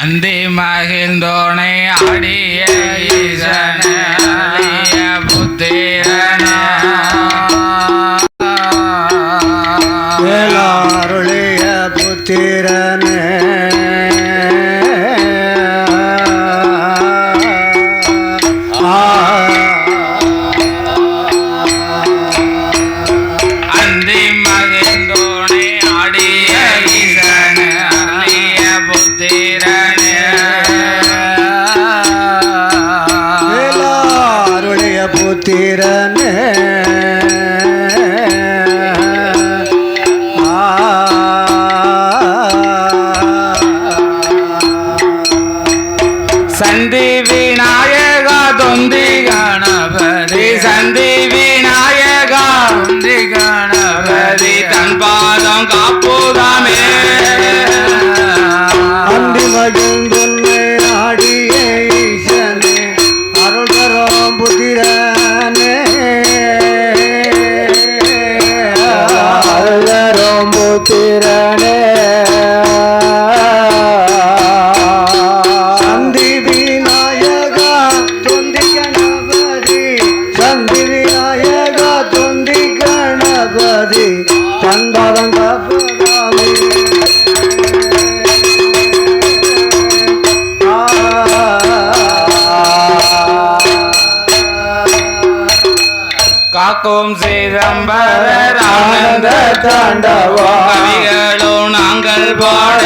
அந்தி மகிழ்ந்தோனை ஆடிய ஈசனிய புத்திரன வேளாருளிய புத்திரனே அந்தி மகிழ்ந்தோனை ஆடிய ஈசனிய புத்திரன வேளாருளிய புத்திரனே சந்தி விநாயகா தொந்தி கணபதி சந்தி விநாயகா தொந்தி கணபதி தன் பாதம் காப்புதாமே அந்தி மகிழ்ந்தொன்னை ஆடிய ஈசனே அருள் தரும் புத்திரனே அருள் தரும் புத்திரனே சந்தி விநாயகா தொந்தி கணபதி சந்தி விநாயகா தொந்தி கணபதி தன்பாதம் காப்பதாமே காக்கும் சிதம்பர ஆனந்த தாண்டவா கவிகளும் நாங்கள் பாட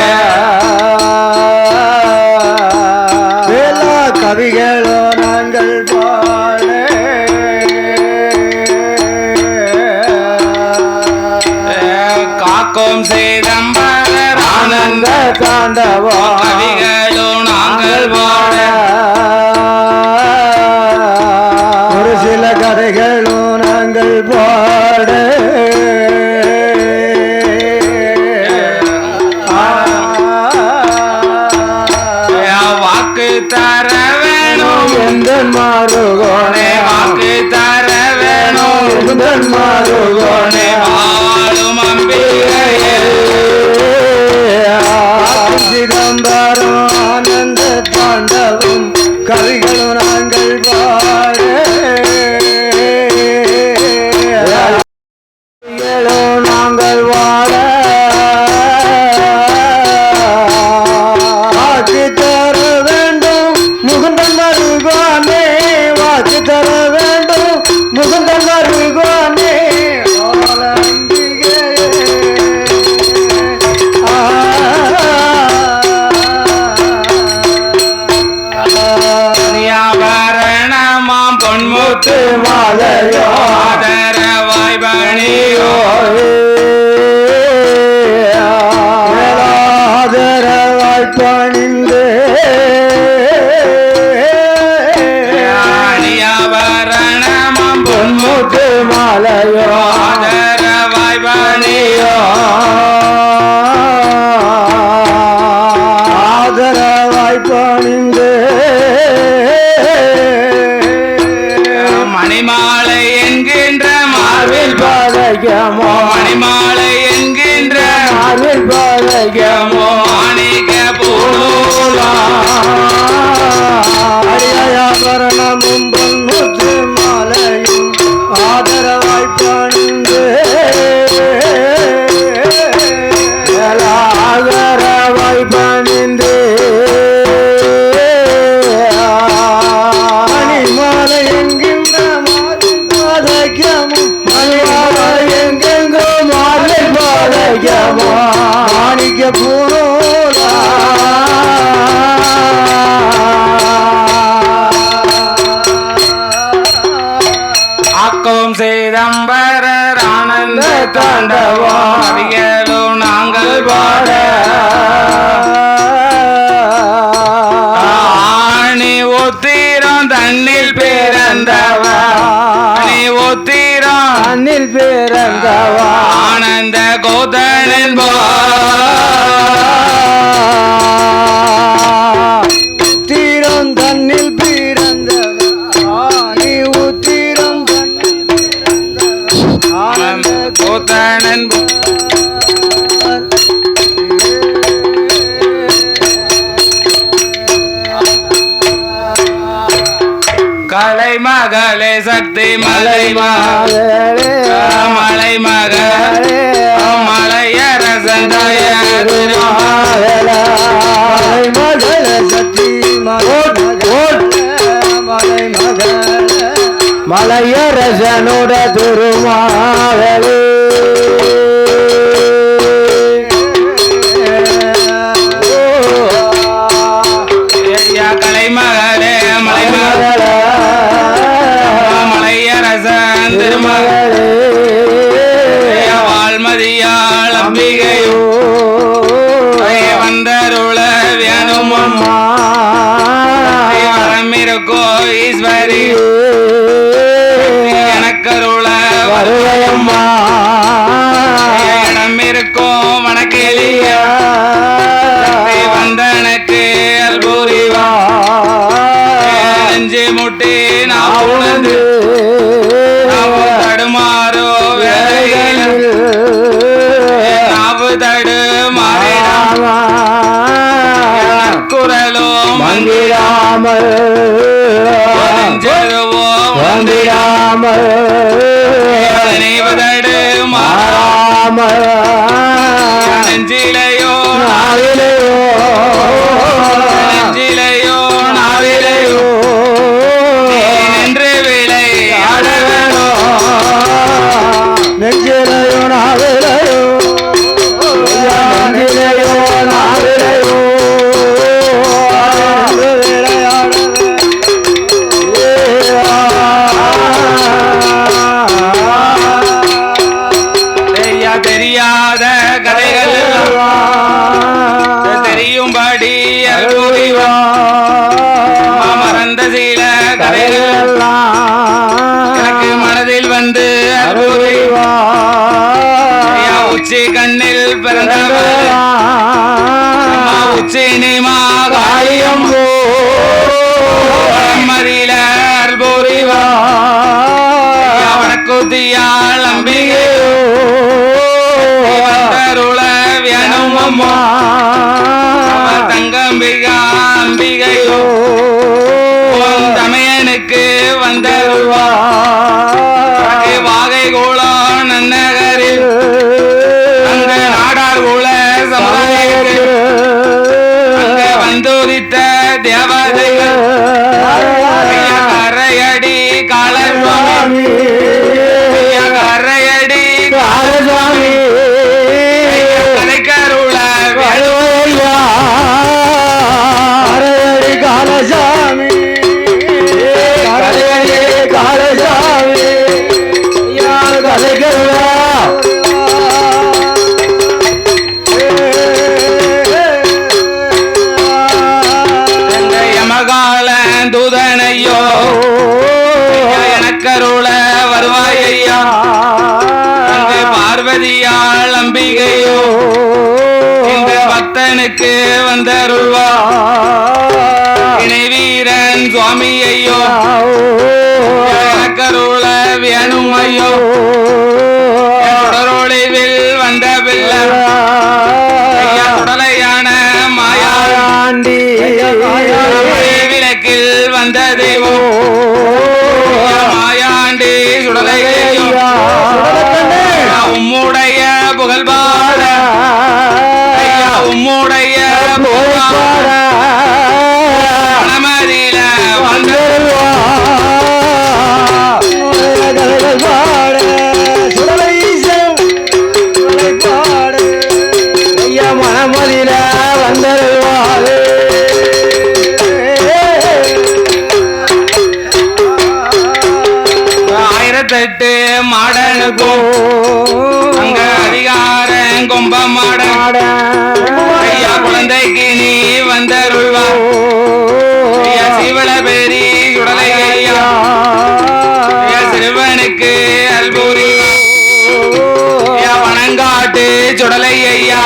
வேளா கவிகளோ நாங்கள் பாட காக்கும் சிதம்பர ஆனந்த தாண்டவா கவிகளும் நாங்கள் பாட ஒரு சில கதைகளும் நாங்கள் பாட வாக்கு தர வேணும் எந்த மாறுகோனே வாக்கு தர வேணும் எந்த மாறுகோனே வாழும் அம்பிகையில் சிதம்பரம் ஆனந்த தாண்டவம் கவிகளும் நாங்கள் பாட நாங்கள் வாட வாக்கு தர வேண்டும் முகுந்தன் வருகானே வாக்கு தர வேண்டும் முகுந்தன் வருகானே ஆபரணமாம் பொன்முத்து மாலையோ ஆதரவாய் பணியோ ஆதரவாய் பணிந்து ஆபரணமாம் பொன்முத்து மாலையோ ஆதரவாய் பணியோ ஆதரவாய் பணிந்து மணிமாலை என்கின்ற மார்பில் பாதகமோ மணிமாலை என்கின்ற மார்பில் பாதகமோ மாணிக்க பூலா அரியாபரணமும் பொன்முத்து மாலையும் ஆதரவாய் பணிந்து ஆதரவாய் பணிந்து மணிமாலை என்கின்ற மார்பில் பாதகமும் மணிமாலை எங்கெங்கோ மார்பில் பாதகமோ மாணிக்க பூலா ஆக்கும் சிதம்பரர் ஆனந்த தாண்டவா கவிகளும் நாங்கள் பாட ஆணி ஒத்திரம் தன்னில் பிறந்தவா ஆணி ஒத்திரம் அன்னில் பிறந்தவா ஆனந்த கோதனன் உத்திரம் தன்னில் பிறந்தவா நீ உத்திரம் தன்னில் பிறந்தவா ஆனந்த கோதனன் மகளே சக்தி மலை மகளே மலை மகளே மலையரசன் தாய மகளே சக்தி மலை மகளே மலையரசனுட திருமாவளே கலைமகளே மலை மகளே மலையரசன் திருமகளே வால்மதியாள் அம்பிகையோ வந்தருள வேணுமம்மா வரமிருக்கோ ஈஸ்வரி எனக்கருள வருவையம்மா இடமிருக்கோ வனக்கேலிய வந்தனக்கு அல்பூரிவா நெஞ்சு முட்டி நான் உணர்ந்து தடுமாறோ வேலையில் நாவு தடுமாறினா குரலோ மந்திராமல் மஞ்சருவோ வந்திராமல் நினைவதடு மாறாமல் நெஞ்சிலையோ நாவிலையோ நெஞ்சிலையோ நாவிலையோ நின்று விளை ஆடவேனோ நெஞ்சிலையோ நாவிலையோ நெஞ்சிலையோ நாவிலையோ தெரியாத கதைகள் தெரியும்படி அருள்புரிவா மறந்த சில கதைகள் எனக்கு மனதில் வந்து அருள்புரிவா உச்சி கண்ணில் பிறந்தவர் உச்சி நிமா காளியம் மதியில அருள்புரிவா வனக்குத்தியாள் அம்பிகை வந்தருள வேணுமம்மா தங்கம்பிகா அம்பிகையோ தமையனுக்கு வந்தருள்வா வாகை கோலம் நன்னகரில் அங்க நாடார் குல சமுதாயத்தில் அங்க வந்துதித்த தேவதைகள் கரையடி காலசுவாமி கரையடி காலசாமி கலைக்கருள அரடி காலசாமி கரையடி காலசாமி யார் கலைகருளா யமகால தூதனையோ எனக்கருள வருவாயையா அங்கு பார்வதியாள் அம்பிகையோ இந்த பக்தனுக்கு வந்தருள்வா இணை வீரன் சுவாமி ஐயோ எனக்கருள வேணும் ஐயோ தொடரொழிவில் வந்த பிள்ளை உடலையான மாயாண்டி விளக்கில் வந்த தெய்வம் மாயாண்டி சுடலையோ உம்முடைய புகழ் பாட உம்முடைய மனமதியில வந்த மனமதியில வந்தருவாரு ஆயிரத்தெட்டு மாடனுக்கும் அங்க அதிகாரம் கொம்ப மாட ஐயா குழந்தைக்கு நீ வந்தருள்வா ஐயா சிவல பெரி சுடலை ஐயா ஐயா சிறுவனுக்கு அல்பூரி ஐயா வனங்காட்டு சுடலை ஐயா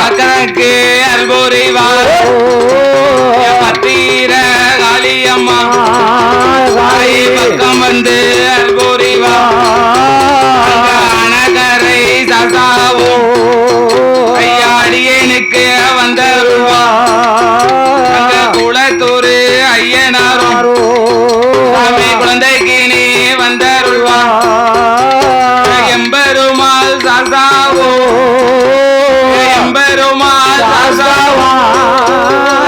அக்கனுக்கு அல்பூரி வா பத்தீர காளியம்மா பக்கம் வந்து அல்பூரி வா அனகரை சசாவோ ஐயா அடியேனுக்கு வந்தருள்வா அங்க குளத்தூர் ஐயனாரோ சாஸ்தாவா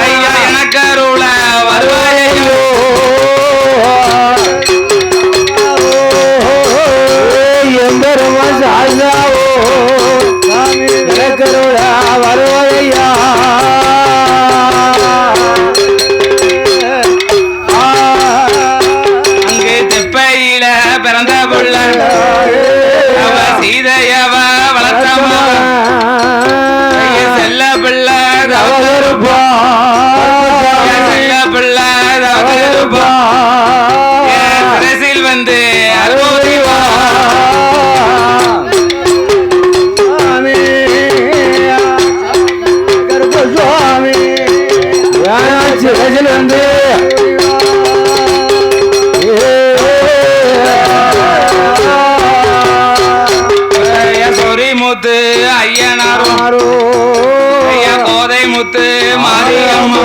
ஐயா எனக்கு அருள வருவாயையோ எம்பெருமா சாஸ்தாவோ எனக்கருள வருவதையா அங்கே தெப்பையில பிறந்த புள்ள அவ சீதையவ வளர்த்தம்மா செல்ல பிள்ளை தவறுப்பா செல்ல பிள்ளை தவறுப்பா சிரசில் வந்து அருள்வா கருப்பசுவாமி சிறசில் வந்து சொரி முத்து ஐயனாரும் ஐயா கோதை முத்து மாரியம்மா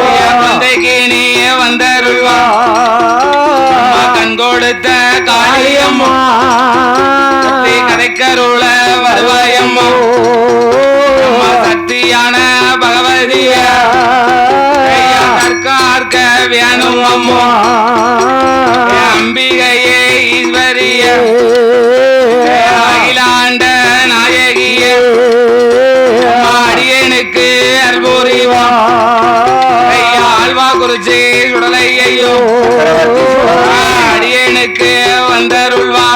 ஐயா குழந்தைக்கு நீ வந்தருள்வா அம்மா கண் கொடுத்த காளியம்மா சக்தி கதைக்கருள வருவாயம்மா அம்மா சக்தியான பகவதிய ஐயா தற்கார்க்க வேணும் அம்மா அம்பிகையே ஈஸ்வரிய அகிலாண்ட நாயகிய அடியனுக்கு அல்பூரிவா ஐயா ஆழ்வா குறிச்சி சுடலை ஐயோ அடியனுக்கு வந்தருள்வா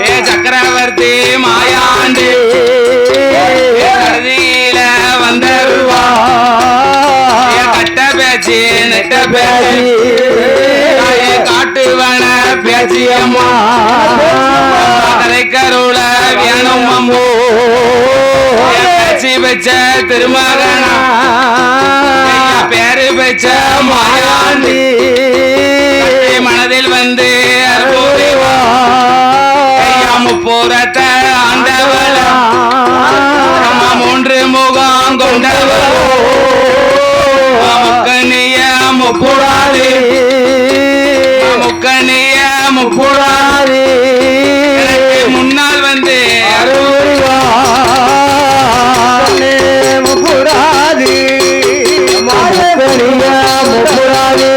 ஏ சக்கரவர்த்தி மாயாண்டு கருதியில வந்தருள்வா கட்ட பேச்சு நெட்ட பேச்சு காட்டுவன பேச்சியம்மா கரைக்கருள வேணும் அம்மோ பேச்சு வச்ச திருமகனா பேரு வச்ச மாயாண்டி மனதில் வந்து அருள்வா ஐயா முப்போரத்த ஆண்டவள அம்மா மூன்று முகம் கொண்டவள் முக்கனிய முப்புடாதி முக்கனிய முப்புடாதி முன்னால் வந்து அருள்வா முப்புடாதி முப்பனிய முப்புடாதி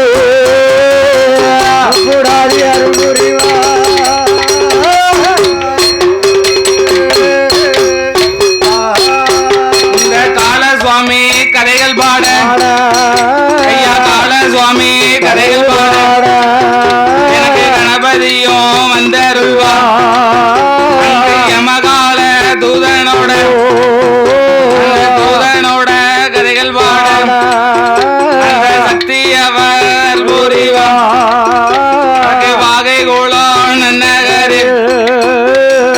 முப்புடாதி அருள்வா இந்த காலசுவாமி கதைகள் பாட ஐயா காலசுவாமி கதைகள் பாட எனக்கு கணபதியும் வந்தருள்வா யமகால தூதனோட தூதனோட கதைகள் பாட அந்த சக்தியவர் பூரிவா வாகை கோலம் நன்னகரில்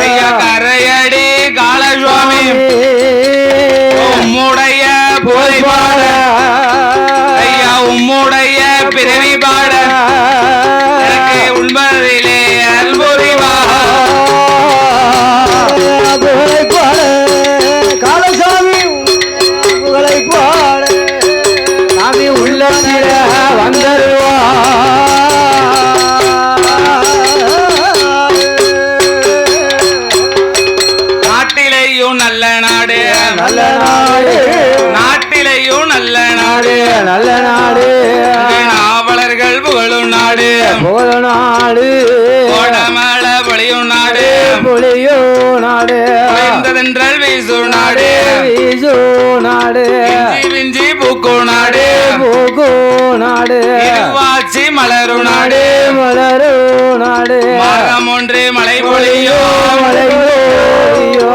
ஐயா கரையடி காலசுவாமி உம்முடைய போதை பாட ஐயா உம்முடைய பிறவி பாட எனக்கு உண்பதிலே அல்புரிவா புகழை பாட காலசாமி புகழை பாட சாமி உள்ள வந்தருவா நாட்டிலேயும் நல்ல நாடு நல்ல நாடு நாட்டிலேயும் நல்ல நாடு நல்ல நாடு நாவலர்கள் புகழும் நாடு புகழ நாடு கோடமல பொழியும் நாடு புலியோ நாடு குறைந்ததென்றல் வீசும் நாடு வீசோ நாடு விஞ்சி விஞ்சி பூக்கும் நாடு போகோ நாடு திருவாச்சி மலரும் நாடு மலரோ நாடு மாதம் ஒன்று மழை பொழியோ மலையோ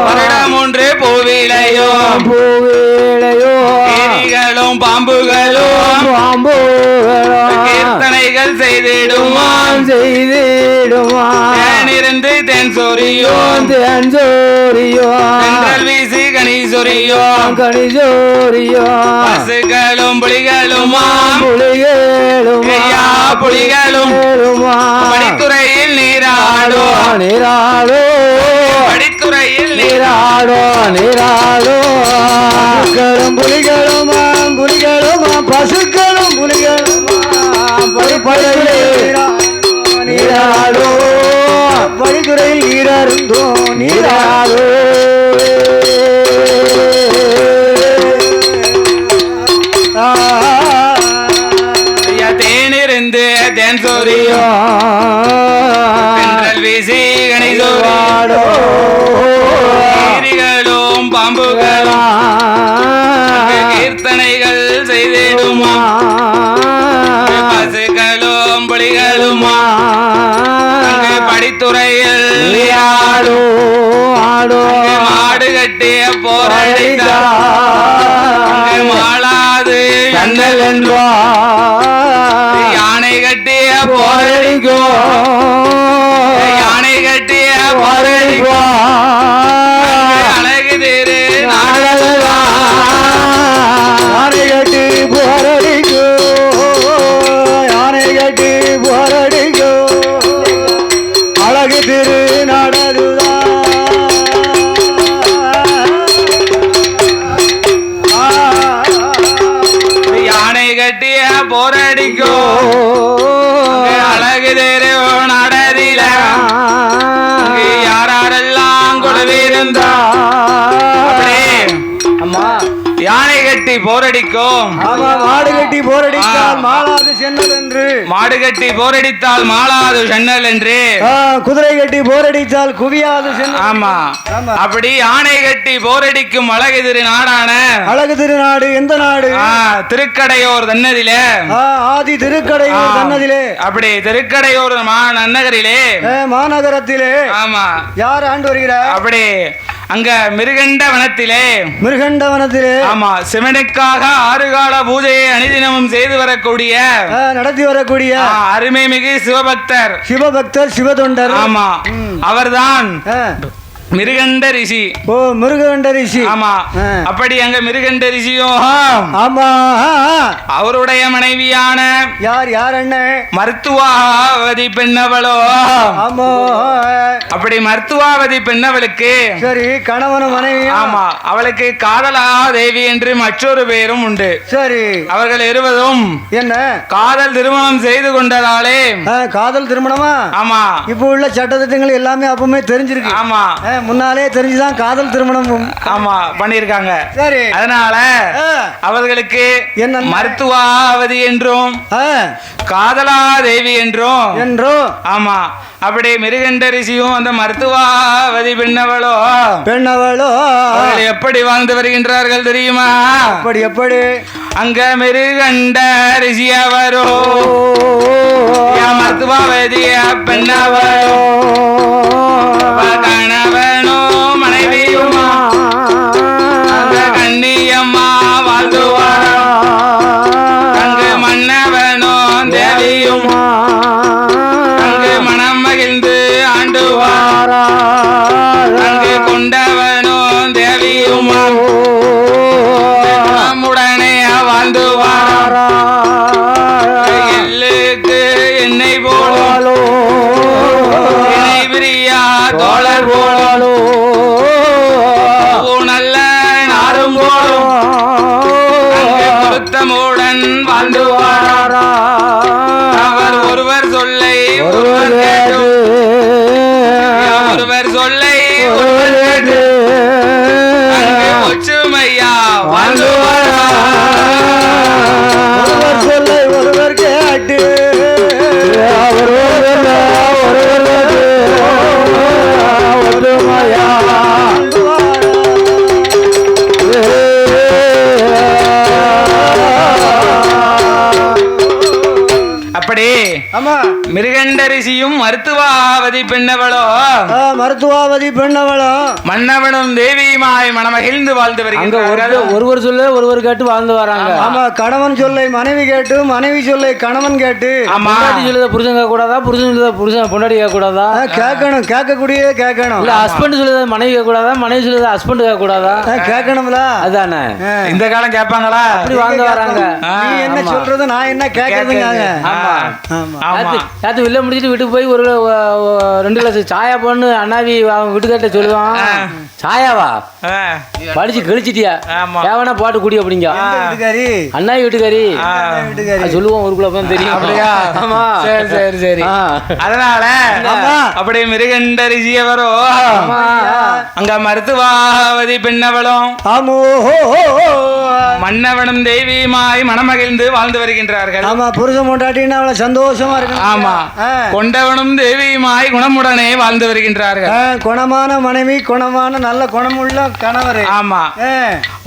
வருடம் ஒன்று பூவிலையோ பூவேளையோ ஏரிகளும் பாம்புகளும் பாம்புகளோ கீர்த்தனைகள் செய்திடுமாம் செய்திடுமா தேனிருந்து தென் சொரியோ தேன் சோரியோ தென்றல் வீசி கனி சொரியோ கணிசோரியோ பசுகளும் புலிகளுமாம் புலிகளுமா ஐயா புலிகளும் படித்துறையில் நீராடோ நீராடோ படித்துறையில் நீராடோ நீராடோ புலிகளுமா புலிகளுமா பசுக்களும் புலிகளுமா படிப்படையிலே நீராடோ படித்துறையில் நீரருந்தோ நீராடோ கீர்த்தனைகள் செய்திடுமா பசுகளும் புலிகளுமா படித்துறையில் ஆடோ ஆடோ மாடு கட்டிய போராடிதா மாளாது கண்ணல் என்பா யானை கட்டிய போரடிக்கோ யானை கட்டிய போரடிக்கோ அழகு தேரு யானை கட்டி போரடிக்கோ யானை கட்டி போரடிக்கோ அழகு திரு நடதுதான் யானை கட்டிய போரடிக்கோ அழகு தேரு நடதில யாரெல்லாம் கொழுவிருந்தா அம்மா யானை கட்டி போரடிக்கும் ஆமா மாடு கட்டி போரடித்தால் மாளாது சென்னல் என்று மாடு கட்டி போரடித்தால் மாளாது சென்னல் என்று குதிரை கட்டி போரடித்தால் குவியாது சென்னல் ஆமா ஆமா. அப்படி யானை கட்டி போரடிக்கும் அழகு திரு நாடான அழகு திருநாடு எந்த நாடு திருக்கடையோர் தன்னதிலே ஆதி திருக்கடையூர் தன்னதிலே அப்படி திருக்கடையோர் நன்னகரிலே மாநகரத்திலே ஆமா யார் ஆண்டு வருகிறார் அப்படி அங்க மிருகண்ட வனத்திலே மிருகண்டவனத்திலே ஆமா சிவனுக்காக ஆறுகால பூஜையை அனுதினமும் செய்து வரக்கூடிய நடத்தி வரக்கூடிய அருமை மிகு சிவபக்தர் சிவபக்தர் சிவதொண்டர் ஆமா அவர்தான் ஆ. மிருகண்ட ரிஷி ஓ மிருகண்ட ரிஷி ஆமா ஆ. அப்படி அங்க மிருகண்ட ரிஷியும் ஆமா அவருடைய மனைவியான யார் யார் அண்ணன் மருத்துவாவதி பெண்ணவளோ ஆமா அப்படி மருத்துவாவதி பெண்ணவளுக்கு சரி கணவனும் மனைவி ஆமா அவளுக்கு காதலா தேவி என்று மற்றொரு பேரும் உண்டு சரி அவர்கள் இருவரும் என்ன காதல் திருமணம் செய்து கொண்டதாலே காதல் திருமணமா ஆமா இப்போ உள்ள சட்டத்திட்டங்கள் எல்லாமே அப்பவுமே தெரிஞ்சிருக்கு ஆமா முன்னாலே தெரிஞ்சுதான் காதல் திருமணம் ஆமா பண்ணிருக்காங்க சரி அதனால ஆ. அவர்களுக்கு என்ன மருத்துவாவதி என்றும் காதலா தேவி என்றும் என்றோ ஆமா அப்படி மிருகண்ட ரிஷியும் அந்த மருத்துவாவதி பெண்ணவளோ பெண்ணவளோ அவர்கள் எப்படி வாழ்ந்து வருகின்றார்கள் தெரியுமா எப்படி எப்படி அங்க மிருகண்ட ரிஷி அவரோ மருத்துவாவதிய பெண்ணவரோ கணவனோ மனைவியுமா அந்த கண்ணியம்மா வாழ்ந்துவாரோ அங்கு மன்னவனோ தேவியுமா அங்கு மனம் மகிழ்ந்து ஆண்டுவாரா அங்கு கொண்டவனோ தேவியுமா நம்முடனே வாழ்ந்துவாரா எல்லுக்கு எண்ணெய் போலோ இணை பிரியா தோழர் போலோ நல்ல நாரும் போலும் பொருத்தமுடன் வாழ்ந்துவாரா அவர் ஒருவர் சொல்லை ஒருவர் கேட்டு ஒருவர் சொல்லை ஒருவர் கேட்டு அங்கு ஒற்றுமையா வாழ்ந்துவாரா ஒருவர் சொல்லை ஒருவர் கேட்டு அப்படி ஆமா மிருகண்ட ரிஷியும் மருத்துவாவதி பெண்ணவளோ மருத்துவாவதி பெண்ணவளும் மன்னவனும் தேவியுமாய் மனமகிழ்ந்து வாழ்ந்து வருகின்றார்கள் ஒருவர் சொல்ல ஒருவர் கேட்டு வாழ்ந்து வராங்க. ஆமா கணவன் சொல்லை மனைவி கேட்டு மனைவி சொல்லை கணவன் கேட்டு ஆமா பொண்டாட்டி சொல்லுத புருஷன் கேட்க கூடாதா, புருஷன் சொல்லுத புருஷன் பொண்டாட்டி கேட்க கூடாதா, கேட்கணும் கேட்கக்கூடிய கேட்கணும் இல்ல ஹஸ்பண்ட் சொல்லுத மனைவி கேட்க கூடாதா, மனைவி சொல்லுத ஹஸ்பண்ட் கேட்க கூடாதா, கேட்கணும்ல அதானே இந்த காலம் கேட்பாங்களா அப்படி வாழ்ந்து வராங்க. நீ என்ன சொல்றது நான் என்ன கேட்கறதுங்க ஆமா ஆமா ஆமா யாத்து வெளில முடிச்சிட்டு வீட்டுக்கு போய் ஒரு 2 கிளாஸ் சாயா போன்னு அண்ணாவி அவன் வீட்டுக்கார்ட்ட சொல்லுவான், சாயாவா படிச்சு கழிச்சிட்டியா ஆமா. தேவனா போட்டு குடி அப்படிங்க வீட்டுக்காரி அண்ணாவி வீட்டுக்காரி வீட்டுக்காரி அது சொல்லுவோம் ஊருக்குள்ள அப்பதான் தெரியும். அப்படியா? ஆமா சரி சரி சரி ஆ. அதனால ஆமா. அப்படி மிருகண்ட ரிஷியவரோ ஆமா. அங்க மருத்துவாவதி பெண்ணவளும் ஆமோ மன்னவனும் தேவியுமாய் மனமகிழ்ந்து வாழ்ந்து வருகின்றார்கள். ஆமா, புருஷன் பொண்டாட்டின்னா அவளை சந்தோஷமா இருக்கு. ஆமா, கொண்டவனும் தேவியுமாய் குணமுடனே வாழ்ந்து வருகின்றார்கள். குணமான மனைவி, குணமான நல்ல குணமுள்ள கணவர். ஆமா,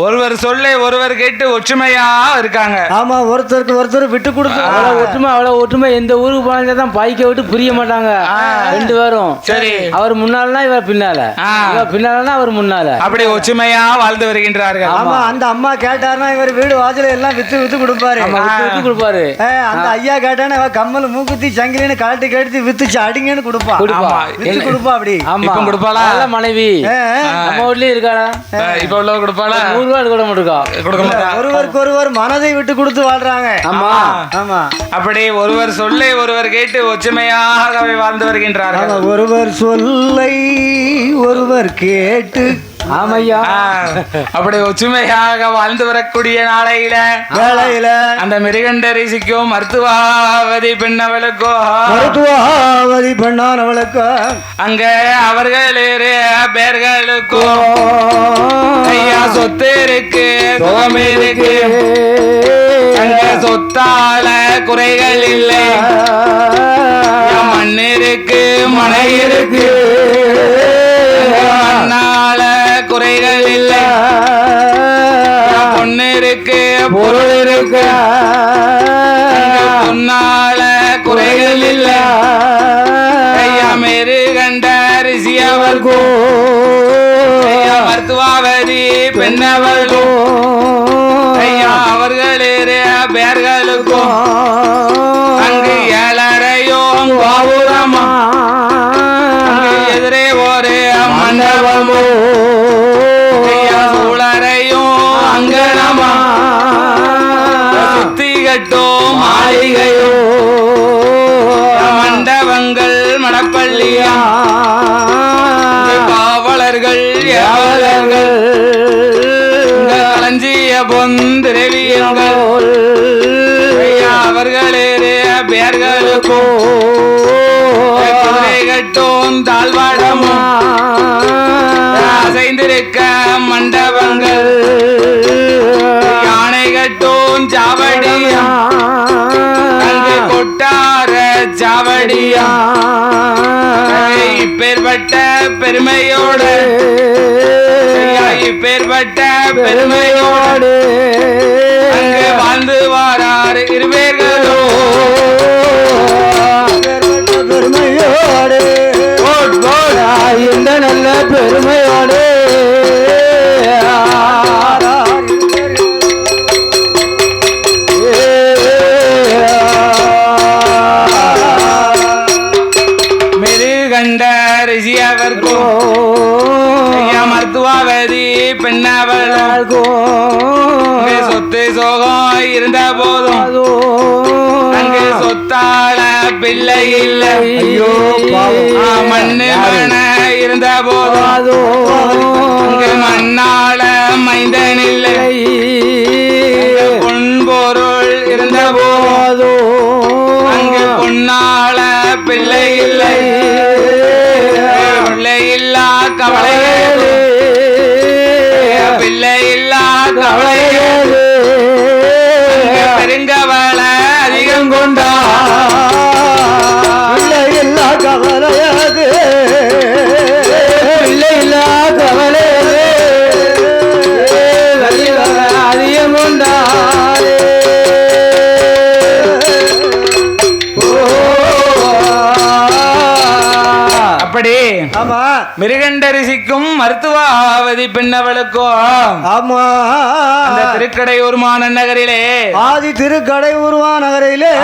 ஒருவர் சொல்லை ஒருவர் கேட்டு ஒற்றுமையா இருக்காங்க. ஆமா, ஒருத்தருக்கு ஒருத்தர் விட்டு கொடுத்து அவ்வளவு ஒற்றுமை. எந்த ஊருக்கு போனாதான் பாய்க்க விட்டு புரிய மாட்டாங்க ரெண்டு பேரும். சரி, அவர் முன்னாலனா இவர் பின்னால, இவர் பின்னாலனா அவர் முன்னால, அப்படி ஒற்றுமையா வாழ்ந்து வருகின்றார்கள். ஆமா, அந்த அம்மா கேட்டாருன்னா இவர் வீடு வாசல எல்லாம் வித்து வித்து கொடுப்பாரு. வித்து கொடுப்பாரு. அந்த ஐயா கேட்டானே கம்மல் மூக்குத்தி சங்கிலின்னு கழட்டி கழுத்தி வித்துச்சு அடிங்கன்னு கொடுப்பா. வித்து கொடுப்பா. அப்படி இப்ப கொடுப்பாளா மனைவி? நம்ம வீட்லயே இருக்காளா? இப்ப உள்ள கொடுப்பாளா? 100 ரூபாய் கூட மாட்டா. ஒருவருக்கு ஒருவர் மனதை விட்டு கொடுத்து வாழ்றாங்க. ஆமா ஆமா, அப்படி ஒருவர் சொல்லை ஒருவர் கேட்டு ஒற்றுமையாக வாழ்ந்து வருகின்றார்கள். ஒருவர் சொல்லை ஒருவர் கேட்டு. ஆமையா, அப்படி ஒற்றுமையாக வாழ்ந்து வரக்கூடிய நாளையில வேளையில அந்த மிருகண்ட ரிஷிக்கும் மருத்துவாவதி பெண்ணவளுக்கோ மருத்துவாவதி பெண்ணானவளுக்கோ அங்க அவர்கள் பேர்களுக்கோ ஐயா சொத்து இருக்கு, சுகம் இருக்கு, அங்க சொத்தால குறைகள் இல்லை. மண் இருக்கு, மனை இருக்கு, மண்ணால குறைகள் இல்லை. பொண்ணு இருக்கு, பொருள் இருக்கு, பொன்னால குறைகள் இல்லை. ஐயா மிருகண்ட ரிஷி அவர்கோ ஐயா மருத்துவாவதி பெண்ணவர்களோ ஐயா அவர்களே பேர்களுக்கும் அங்கு ஏழரையும் பாபுரமா எதிரே ஒரு மண்டபமோ சூழரையும் அங்கனமா சுத்தி கட்டும் மாளிகையோ மண்டபங்கள் மடப்பள்ளியா காவலர்கள் ஏவலர்கள் களஞ்சிய பொந்திரவியங்கள் அவர்களே பேர்களுக்கோ கட்டும் தாழ்வாடமோ அசைந்திருக்க மண்டபங்கள் யானை கட்டும் சாவடியா அங்கு கொட்டார சாவடியா இப்பேற்பட்ட பெருமையோடு இப்பேற்பட்ட பெருமையோடு அங்கு வாழ்ந்து வாரார் இருவேர்களோ பெருமையோடு இந்த நல்ல பெருமையோடு மிருகண்ட ரிஷி அவர்கோ ஐயா மருத்துவாவதி பெண்ணவர்களோ சொத்து சோகம் இருந்த போதும் அங்கு சொத்தாள பிள்ளை இல்லை. மண்ணு மன இருந்த போதும் அங்கு மண்ணாள மைந்தன் இல்லை. பொன்பொருள் இருந்த போதும் அங்கு பொன்னாள பிள்ளை இல்லை. பிள்ளை இல்லா கவலை, பிள்ளை இல்லா கவலை, பெருங்கவள அதிகம் கொண்டா பிள்ளை இல்லா கவலையாது, பிள்ளை இல்லா கவலை அதிகம் கொண்டாரே. அப்படி ஆமா, மிருகண்ட ரிஷிக்கும் மருத்துவாவதி பெண்ணவளுக்கும் ஆமா, அந்த திருக்கடையூர் மாநகரிலே ஆதி திருக்கடை உருவா நகரிலே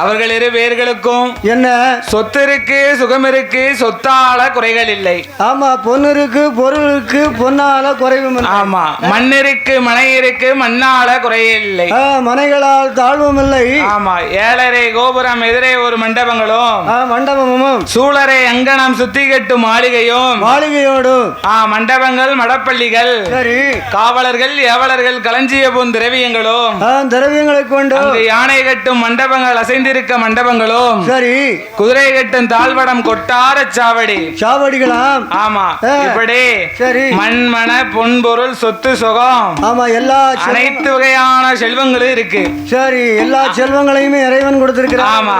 அவர்கள் இரு பேர்களுக்கும் என்ன சொத்து இருக்கு, சுகம் இருக்கு, சொத்தால குறைகள் இல்லை. ஆமா, பொண்ணு இருக்கு, பொருள் இருக்கு, பொன்னால குறைவும் இல்லை. ஆமா, மண் இருக்கு, மனை இருக்கு, மண்ணால குறையில்லை. மனைகளால் தாழ்வும் இல்லை. ஆமா, ஏழரை கோபுரம் எதிரே ஒரு மண்டபங்களும் மண்டபமும் சூழரை அங்கனம் சுத்தி கட்டு மாளிகையும் மாளிகையோடு மண்டபங்கள் மடப்பள்ளிகள் சரி காவலர்கள் ஏவலர்கள் களஞ்சிய போன் திரவியங்களும் திரவியங்களை கொண்டு யானை கட்டும் மண்டபங்கள் அசைந்து அமைந்திருக்க மண்டபங்களும் சரி குதிரை கட்டும் தாழ்வடம் கொட்டார சாவடி சாவடிகளாம். ஆமா இப்படி சரி மண்மன பொன்பொருள் சொத்து சுகம் ஆமா எல்லா அனைத்து வகையான செல்வங்களும் இருக்கு. சரி எல்லா செல்வங்களையுமே இறைவன் கொடுத்திருக்கிறான். ஆமா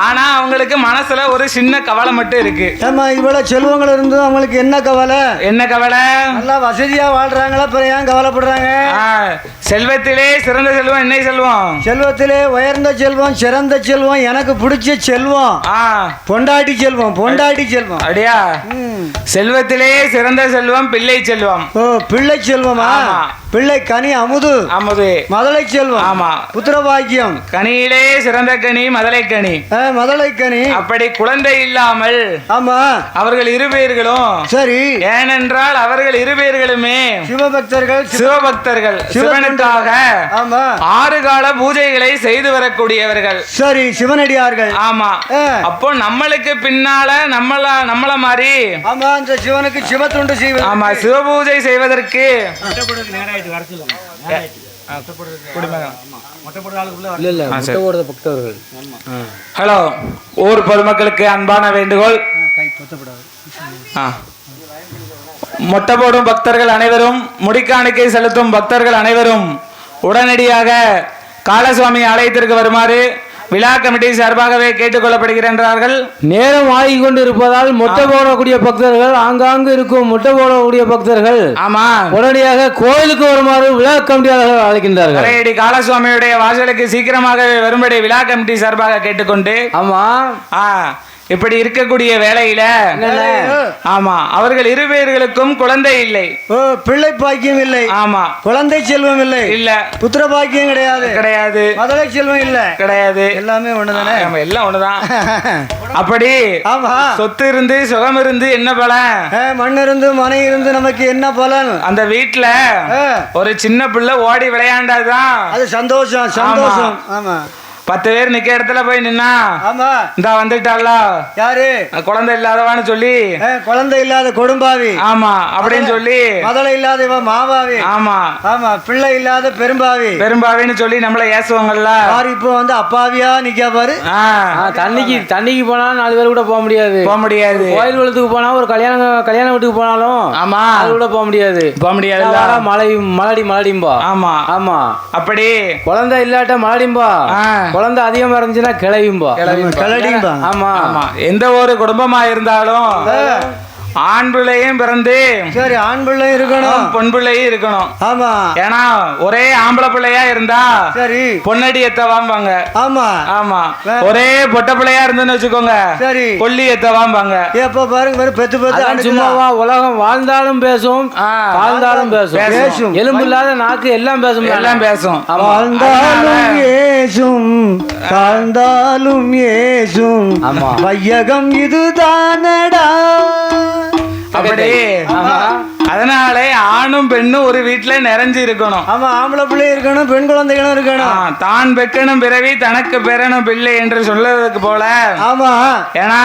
ஆனா அவங்களுக்கு மனசுல ஒரு சின்ன கவலை மட்டும் இருக்கு. ஏமா இவ்வளவு செல்வங்கள் இருந்தும் அவங்களுக்கு என்ன கவலை? என்ன கவலை? நல்லா வசதியா வாழ்றாங்களா, அப்புறம் ஏன் கவலைப்படுறாங்க? செல்வத்திலே சிறந்த செல்வம் என்ன செல்வம்? செல்வத்திலே உயர்ந்த செல்வம், சிறந்த செல்வம், எனக்கு பிடிச்ச செல்வம் பொண்டாட்டி செல்வம். பொண்டாட்டி செல்வம் அப்படியா? செல்வத்திலே சிறந்த செல்வம் பிள்ளை செல்வம். ஓ பிள்ளை செல்வமா? பிள்ளை கனி அமுது அமுது மதலை செல்வம். ஆமா புத்திரபாக்கியம். கனியிலே சிறந்த கனி மதலை கனி. மதலை கனி. அப்படி குழந்தை இல்லாமல் ஆமா அவர்கள் இருபேர்களும் சரி ஏனென்றால் அவர்கள் இருபேர்களுமே சிவபக்தர்கள். சிவபக்தர்கள் சிவனுக்காக ஆமா 6 கால பூஜைகளை செய்து வரக்கூடியவர்கள். சரி சிவனடியார்கள். ஆமா அப்போ நம்மளுக்கு பின்னால நம்மள மாதிரி ஆமா அந்த சிவனுக்கு சிவத்துண்டு செய்வது. ஆமா சிவபூஜை செய்வதற்கு ஹலோ ஊர் பொதுமக்களுக்கு அன்பான வேண்டுகோள். மொட்டை போடும் பக்தர்கள் அனைவரும், முடிக்காணிக்கை செலுத்தும் பக்தர்கள் அனைவரும் உடனடியாக காளசுவாமி ஆலயத்திற்கு வருமாறு விழா கமிட்டி சார்பாகவே கேட்டுக்கொள்ளப்படுகிறார்கள். நேரம் ஆகிக் கொண்டு இருப்பதால் மொட்டை போடக்கூடிய பக்தர்கள், ஆங்காங்கு இருக்கும் மொட்டை போடக்கூடிய பக்தர்கள் ஆமா உடனடியாக கோயிலுக்கு வருமாறு விழா கமிட்டியாளர்கள் அழைக்கின்றார்கள். காளசுவாமியுடைய வாசலுக்கு சீக்கிரமாக வரும்படி விழா கமிட்டி சார்பாக கேட்டுக்கொண்டு ஆமா இப்படி இருக்கக்கூடிய வேளையில ஆமா அவர்கள் இருபேர்களுக்கும் குழந்தை இல்லை. பிள்ளை பாக்கியம் இல்லை. ஆமா குழந்தை செல்வம் இல்லை. இல்ல புத்திர பாக்கியம் கிடையாது. மதலை செல்வம் இல்ல கிடையாது. எல்லாமே ஒண்ணுதானே? எல்லாம் ஒண்ணுதான். அப்படி ஆமா சொத்து இருந்து சுகம் இருந்து என்ன பலன்? மண் இருந்து மனை இருந்து நமக்கு என்ன பலன்? அந்த வீட்டுல ஒரு சின்ன பிள்ளை ஓடி விளையாண்டாதான் அது சந்தோஷம். சந்தோஷம். ஆமா 10 பேர் நிக்க இடத்துல போய் நின்னா ஆமா இந்த வந்துட்டாளா யாரு குழந்தை இல்லாதவான்னு சொல்லி குழந்தை இல்லாத கொடும்பாவி. ஆமா அப்படின்னு சொல்லி மதலை இல்லாத இவ மாபாவி. ஆமா ஆமா பிள்ளை இல்லாத பெரும்பாவின்னு சொல்லி நம்மள ஏசுவாங்கல்ல. இப்போ வந்து அப்பாவியா நிக்க பாரு. தண்ணிக்கு போனா 4 பேர் கூட போக முடியாது. கோயில் வளத்துக்கு போனா ஒரு கல்யாண வீட்டுக்கு போனாலும் ஆமா அது கூட போக முடியாது. மலடிம்பா. ஆமா ஆமா அப்படி குழந்தை இல்லாட்ட மலடிம்பா. குழந்தை அதிகமா இருந்துச்சுன்னா கிளவிம்பா. ஆமா ஆமா எந்த ஒரு குடும்பமா இருந்தாலும் ஆண் பிள்ளையும் பிறந்து சரி ஆண் பிள்ளையும் இருக்கணும், பொன் பிள்ளையும் இருக்கணும். ஆமா ஏன்னா ஒரே ஆம்பளை பிள்ளையா இருந்தா சரி பொன்னடி எத்தவாம்பாங்க. ஆமா ஆமா ஒரே பொட்ட பிள்ளையா இருந்துன்னு வச்சுக்கோங்க சரி கொல்லி எத்தவாம்பாங்க. எப்ப பாருங்க பெத்து சும்மாவா உலகம் வாழ்ந்தாலும் பேசும், வாழ்ந்தாலும் பேசும். எலும்பு இல்லாத நாக்கு எல்லாம் பேசும். வாழ்ந்தாலும் ஏசும், தாழ்ந்தாலும் ஏசும். வையகம் இதுதானடா. அப்படி அதனாலே ஆணும் பெண்ணும் ஒரு வீட்டுல நிறைஞ்சு இருக்கணும். ஆமா ஆம்பளை பிள்ளை இருக்கணும், பெண் குழந்தைகளும் இருக்கணும். தான் பெக்கணும் பிறவி தனக்கு பெறணும் பிள்ளை என்று சொல்லுவதற்கு போல. ஆமா ஏன்னா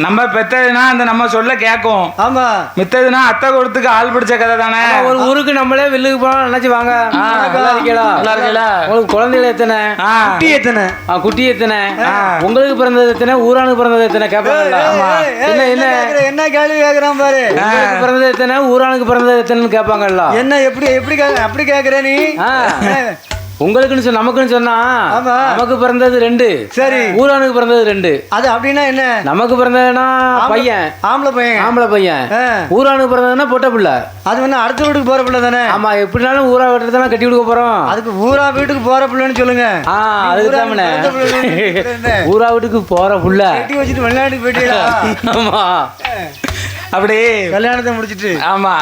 நம்ம பெத்ததுன்னா அந்த நம்ம சொல்ல கேட்கும். ஆமா மித்ததுன்னா அத்தை கொடுத்துக்கு ஆள் பிடிச்ச கதை தானே. ஒரு ஊருக்கு நம்மளே வில்லுக்கு போனா நினைச்சு வாங்க. உங்களுக்கு குழந்தைகள் எத்தனை, குட்டி எத்தனை, உங்களுக்கு பிறந்தது எத்தனை, ஊரானுக்கு பிறந்தது எத்தனை கேட்பாங்க. என்ன கேள்வி கேட்கிறான் பாரு. பிறந்தது எத்தனை, ஊரானுக்கு பிறந்தது எத்தனைன்னு கேட்பாங்கல்ல. என்ன எப்படி அப்படி கேக்குற நீ? உங்களுக்குன்னு சொன்ன நமக்குன்னு சொன்னா நமக்கு பிறந்தது 2 சரி, ஊரானுக்கு பிறந்தது 2. அது அப்படின்னா என்ன? நமக்கு பிறந்ததுன்னா பையன், ஆம்பளை பையன். ஊரானுக்கு பிறந்ததுன்னா பொட்டை பிள்ளை. அது வந்து அடுத்த வீட்டுக்கு போற பிள்ளை தானே. ஆமா எப்படினாலும் ஊரா வீட்டுக்கு தானே கட்டி கொடுக்க போறோம். அதுக்கு ஊரா வீட்டுக்கு போற பிள்ளைன்னு சொல்லுங்க. அதுக்கு ஊரா வீட்டுக்கு போற பிள்ளை கட்டி வச்சுட்டு வெளிநாட்டுக்கு போயிட்டீங்களா? ஆமா அப்படி கல்யாணத்தை முடிச்சிட்டு. ஆமா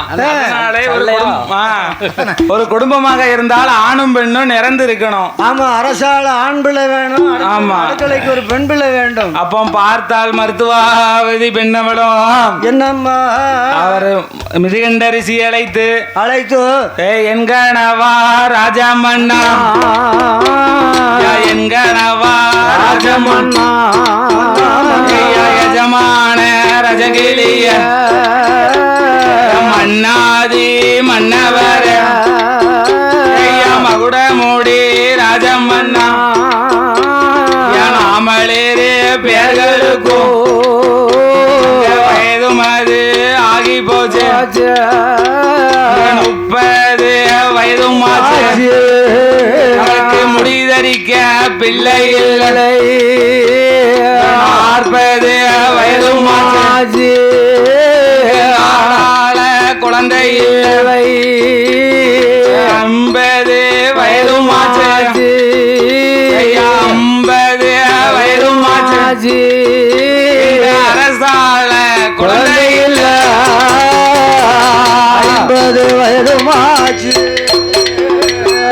ஒரு குடும்பமாக இருந்தால் ஆணும் பெண்ணும் நிறந்து இருக்கணும். ஆமா அரசால ஆண் பிள்ளை வேணும். ஆமா அடுக்கலைக்கு ஒரு பெண் பிள்ளை வேண்டும். அப்போ பார்த்தால் மருத்துவாவதி பெண்ணவளும் என்னம்மா அவர் மிருகண்டரிசி அழைத்து என்கணவா ராஜமன்னா, என்கணவா ராஜமன்னா, யஜமான ரஜகிளிய மன்னாதி மன்னவர மகுட மூடி ராஜமன்னா நாம பேர்களுக்கும் வயதும் அது ஆகி போச்சு 30 வயதும் ஆச்சு அவருக்கு முடிதறிக்க பிள்ளை இல்லை 40 வயதும் ஆச்சு ஆனால குழந்தை இல்லை 50 வயதும் ஆச்சு 50 வயதும் ஆச்சு அரசால குழந்தை இல்லை 50 வயதுமாச்சு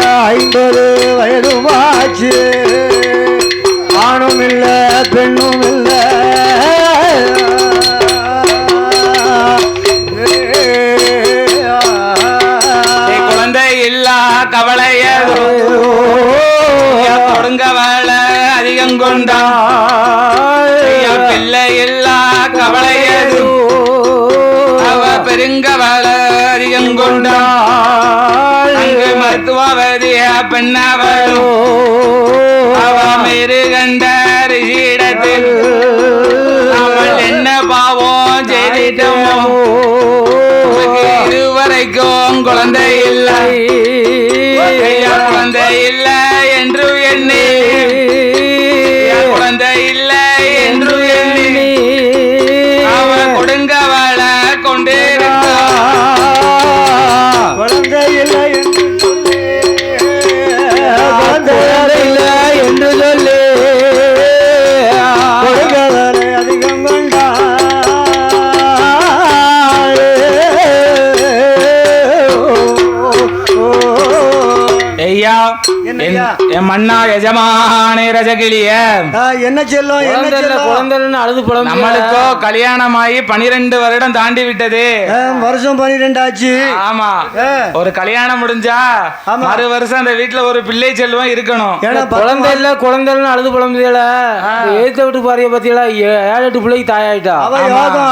50 வயதுமாச்சு ஆணும் இல்ல பெண்ணும் இல்ல குழந்தை இல்லா கவலையதோ கொடுங்கவள அதிகம் கொண்டா பிள்ளை இல்லா கவலையது அவ பெருங்கவள அதிகம் கொண்டா மருத்துவவதிய பெண்ணவளோ அவ மேரு கண்ட ரிஷிடத்தில் அவள் என்ன பாவம் செய்திட்டோமோ இதுவரைக்கும் குழந்தை இல்லை குழந்தை இல்லை என்று எண்ணி குழந்தை இல்லை என்று எண்ணி அவன் கொடுங்கவள கொண்டிருக்க குழந்தை இல்லை என்று சொல்லி கொடுங்கவளை அதிகம் கொண்டா ஐயா என் மன்னா எஜமானே ரஜகிளிய என்ன செல்லும் குழந்தைன்னு அழுது புலம் நம்மளுக்கோ கல்யாணமாயி 12 வருடம் தாண்டி விட்டது வருஷம் 12 ஆச்சு ஆமா ஒரு கல்யாணம் முடிஞ்சா மறு வருஷம் அந்த வீட்டுல ஒரு பிள்ளை செல்வம் இருக்கணும் குழந்தைன்னு அழுது புலம்புதியல ஏத்த விட்டு பாரிய பத்தியல 7-8 பிள்ளைக்கு தாயாயிட்டா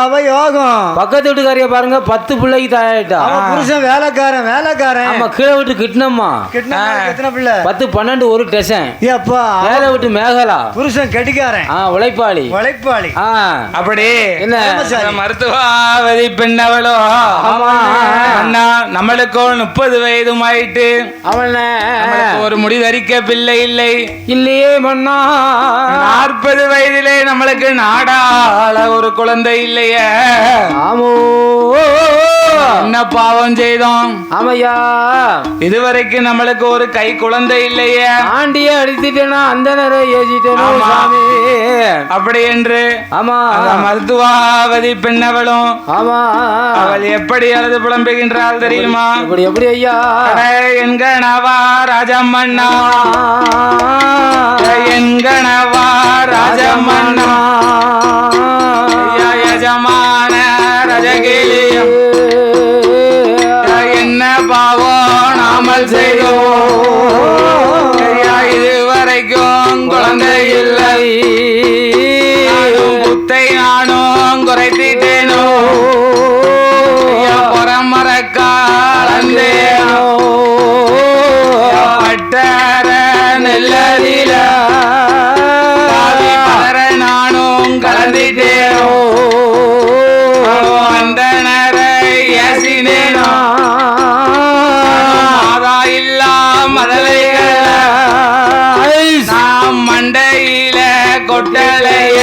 அவ யோகம் பக்கத்து வீட்டுக்காரிய பாருங்க 10 பிள்ளைக்கு தாயாயிட்டா புருஷன் வேலைக்காரன் ஆமா கீழே விட்டு கிட்டனம்மா எத்தனை பிள்ளை 10-12 ஒரு டெசன் ஏப்பா மேல விட்டு மேகலா புருஷன் கெட்டிக்காரன் உழைப்பாளி அப்படி என்ன மருத்துவாவதி பெண்ணவளோ அண்ணா நம்மளுக்கோ 30 வயதும் ஆயிட்டு ஒரு முடிதறிக்க பிள்ளை இல்லை இல்லையே மன்னா 40 வயதிலே நம்மளுக்கு நாடாள ஒரு குழந்தை இல்லையே ஆமோ என்ன பாவம் செய்தோம் ஆமையா இதுவரைக்கும் நம்மளுக்கு ஒரு கை குழந்தை இல்லையே ஆண்டிய அடித்துட்டேனா அந்த நேரம் ஏசிட்டேனா அப்படி என்று ஆமா மருத்துவாவதி பெண்ணவளும் ஆமா அவள் எப்படி அழுது புலம்புகின்றாள் தெரியுமா எப்படி ஐயா என்கணவா ராஜம்மண்ணா என்கணவா ராஜம்மண்ணா யஜமான ரஜகிளியம் என்ன பாவம் நாமல் செய்தோம் இதுவரைக்கும் குழந்தை இல்லை புத்தை நானும் குறைத்திட்டேனோ புறமரக்காலந்தேனோ பட்டர நெல்லதில பதற நானும் கலந்திட்டேனோ அந்த நரை ஏசினேனோ மாதா இல்லா மதலைகள நாம் மண்டையில கொட்டலைய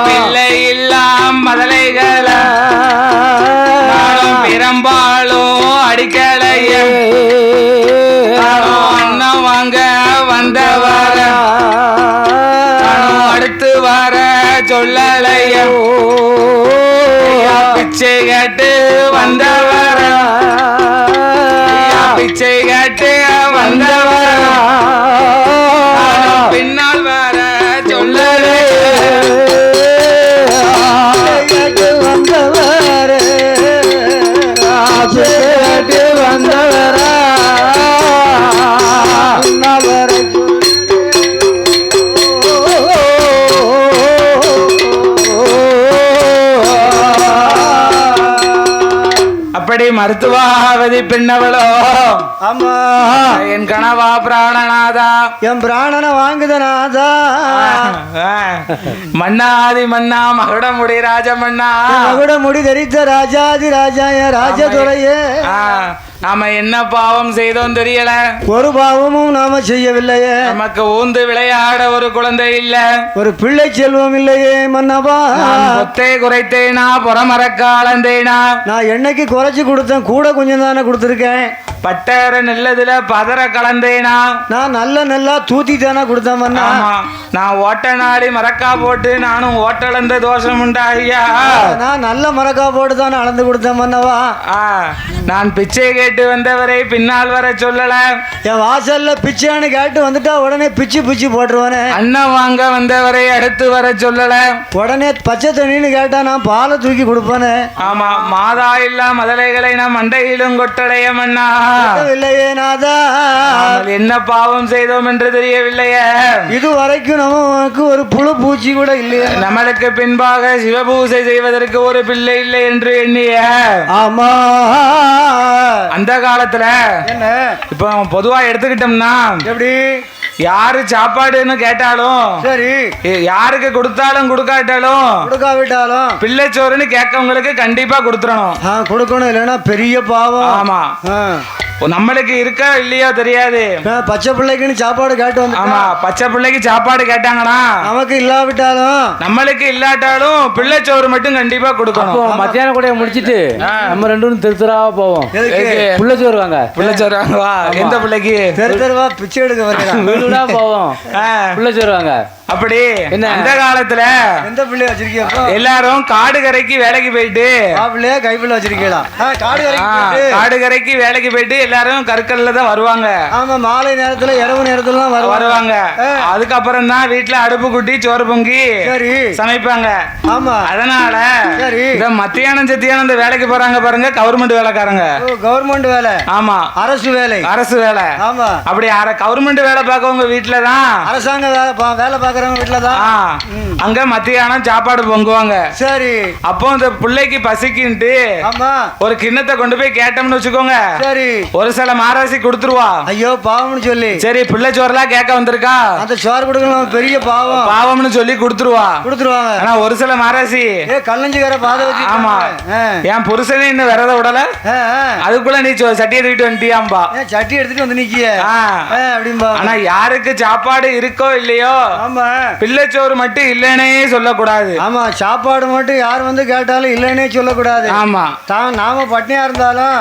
பிள்ளை இல்லா மதலைகள பிரம்பாலும் அடிக்கலைய அண்ணன் வாங்க வந்தவர அடுத்து வர சொல்லலைய பிச்சை கேட்டு வந்தவர பிச்சை கேட்டு வந்தவர பின்னால் வர சொல்லலைய அப்படி மருத்துவாவதி பெண்ணவளோ என் கனவா பிராணநாதா என் பிராணனை வாங்குதநாதா மன்னாதி மன்னா மகுடமுடி ராஜ மன்னா மகுடமுடி தரித்த ராஜாதி ராஜா என் ராஜதுரையே நாம என்ன பாவம் செய்தோம் தெரியல ஒரு பாவமும் நாம செய்யவில்லையே நமக்கு ஊந்து விளையாட ஒரு குழந்தை இல்ல ஒரு பிள்ளை செல்வம் இல்லையே மன்னவா பொத்தே குறைத்தேனா புறமரக்காலந்தேனா நான் என்னைக்கு குறைச்சு கொடுத்தேன் கூட கொஞ்சம் தானே கொடுத்துருக்கேன் பட்டர நெல்லதுல பதற கலந்தேனா நான் நல்லா தூத்தி தானே கொடுத்தேன் மன்னா நான் ஓட்ட நாடி மரக்கா போட்டு நானும் ஓட்டளந்த தோஷம் உண்டா ஐயா நான் நல்ல மரக்கா போட்டு தானே அளந்து கொடுத்தேன் மன்னவா நான் பிச்சை கேட்டு வந்தவரை பின்னால் வர சொல்லல என் வாசல்ல பிச்சைன்னு கேட்டு வந்துட்டா உடனே பிச்சு பிச்சு போட்டுருவானே அண்ணன் வாங்க வந்தவரை அடுத்து வர சொல்லல உடனே பச்சை தண்ணின்னு கேட்டா நான் பாலை தூக்கி கொடுப்பானே ஆமா மாதா இல்லா மதலைகளை நான் மண்டையிலும் கொட்டடைய மன்னா இல்லையே நாதா என்ன பாவம் செய்தோம் என்று தெரியவில்லையே இதுவரைக்கும் நமக்கு ஒரு புழு பூச்சி கூட இல்லையே நம்மளுக்கு பின்பாக சிவபூசை செய்வதற்கு ஒரு பிள்ளை இல்லை என்று எண்ணிய ஆமா அந்த காலத்துல என்ன இப்ப பொதுவா எடுத்துக்கிட்டோம்னா எப்படி யாரு சாப்பாடுன்னு கேட்டாலும் சரி யாருக்கு கொடுத்தாலும் கொடுக்காட்டாலும் கொடுக்காவிட்டாலும் பிள்ளைச்சோறுன்னு கேட்கவங்களுக்கு கண்டிப்பா கொடுத்துடணும் கொடுக்கணும் இல்லைன்னா பெரிய பாவம் ஆமா நம்மளுக்கு இருக்கா இல்லையோ தெரியாது பச்சை பிள்ளைக்குன்னு சாப்பாடு கேட்டு வந்து ஆமா பச்சை பிள்ளைக்கு சாப்பாடு கேட்டாங்கன்னா நமக்கு இல்லாவிட்டாலும் நம்மளுக்கு இல்லாட்டாலும் பிள்ளைச்சோறு மட்டும் கண்டிப்பா கொடுக்கணும் மத்தியானம் கூட முடிச்சிட்டு நம்ம ரெண்டு தெருத்தரா போவோம் பிள்ளைச்சோறு வாங்க பிள்ளைச்சோறு வாங்கவா எந்த பிள்ளைக்கு தெருத்தரவா பிச்சை எடுக்க வரீங்களா போவோம் பிள்ளைச்சோறு வாங்க அப்படி அந்த காலத்துல எந்த பிள்ளை வச்சிருக்கீங்க எல்லாரும் காடுகரைக்கு வேலைக்கு போயிட்டு பிள்ளைய கைப்பிள்ளை வச்சிருக்கீங்களா காடுகரைக்கு வேலைக்கு போயிட்டு எல்லாரும் கற்கல்ல தான் வருவாங்க ஆமா மாலை நேரத்துல இரவு நேரத்துல வருவாங்க அதுக்கப்புறம் தான் வீட்டுல அடுப்பு குட்டி சோறு பொங்கி சமைப்பாங்க ஆமா அதனால இந்த மத்தியானம் சத்தியானம் இந்த வேலைக்கு போறாங்க பாருங்க கவர்மெண்ட் வேலைக்காரங்க கவர்மெண்ட் வேலை ஆமா அரசு வேலை ஆமா அப்படி கவர்மெண்ட் வேலை பார்க்கவங்க வீட்டுலதான் அரசாங்க வேலை பார்க்க அங்க மத்தியானம் சாப்பாடு பொங்குவாங்க சரி அப்போ இந்த பிள்ளைக்கு பசிக்கிட்டு ஒரு கிண்ணத்தை கொண்டு போய் கேட்டோம்னு வச்சுக்கோங்க சரி ஒரு சில மாராசி கொடுத்துருவா ஐயோ பாவம்னு சொல்லி சரி பிள்ளை சோறுலாம் கேட்க வந்திருக்கா அந்த சோறு கொடுக்கணும் பெரிய பாவம்னு சொல்லி கொடுத்துருவாங்க ஆனா ஒரு சில மாராசி கல்லஞ்சிக்கார பாத வச்சு ஆமா என் புருஷனே இன்னும் விரத விடல அதுக்குள்ள நீ சட்டியை தூக்கிட்டு வந்துட்டியாம்பா சட்டி எடுத்துட்டு வந்து நிக்கிய அப்படின்பா ஆனா யாருக்கு சாப்பாடு இருக்கோ இல்லையோ ஆமா பிள்ளைச்சோறு மட்டும் இல்லைன்னே சொல்லக்கூடாது ஆமா சாப்பாடு மட்டும் யார் வந்து கேட்டாலும் இல்லைன்னே சொல்லக்கூடாது ஆமா நாம பட்னியா இருந்தாலும்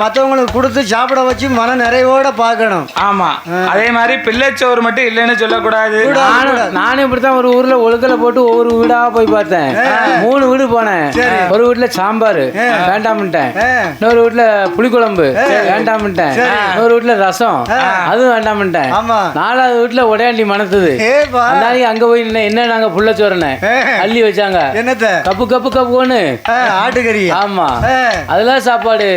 மத்தவங்களுக்கு கொடுத்து சாப்பிட வச்சு மன நிறைவோட பாக்கணும் ஆமா அதே மாதிரி பிள்ளைச்சோறு மட்டும் இல்லைன்னு சொல்லக்கூடாது நானும் இப்படித்தான் ஒரு ஊர்ல ஒழுக்கல போட்டு ஒவ்வொரு வீடா போய் பார்த்தேன் 3 வீடு போனேன் ஒரு வீட்டுல சாம்பார் வேண்டாம்ட்டேன் இன்னொரு வீட்டுல புளிக்குழம்பு வேண்டாம்ட்டேன் இன்னொரு வீட்டுல ரசம் அதுவும் வேண்டாம்ட்டேன் 4வது வீட்டுல உடையாண்டி மணத்துது அங்க போய் என்ன நாங்க புள்ள சோறனே அள்ளி வச்சாங்க என்னத்த கப்பு கப்பு கப்புன்னு ஆட்டுக்கறி ஆமா அதெல்லாம் சாப்பாடு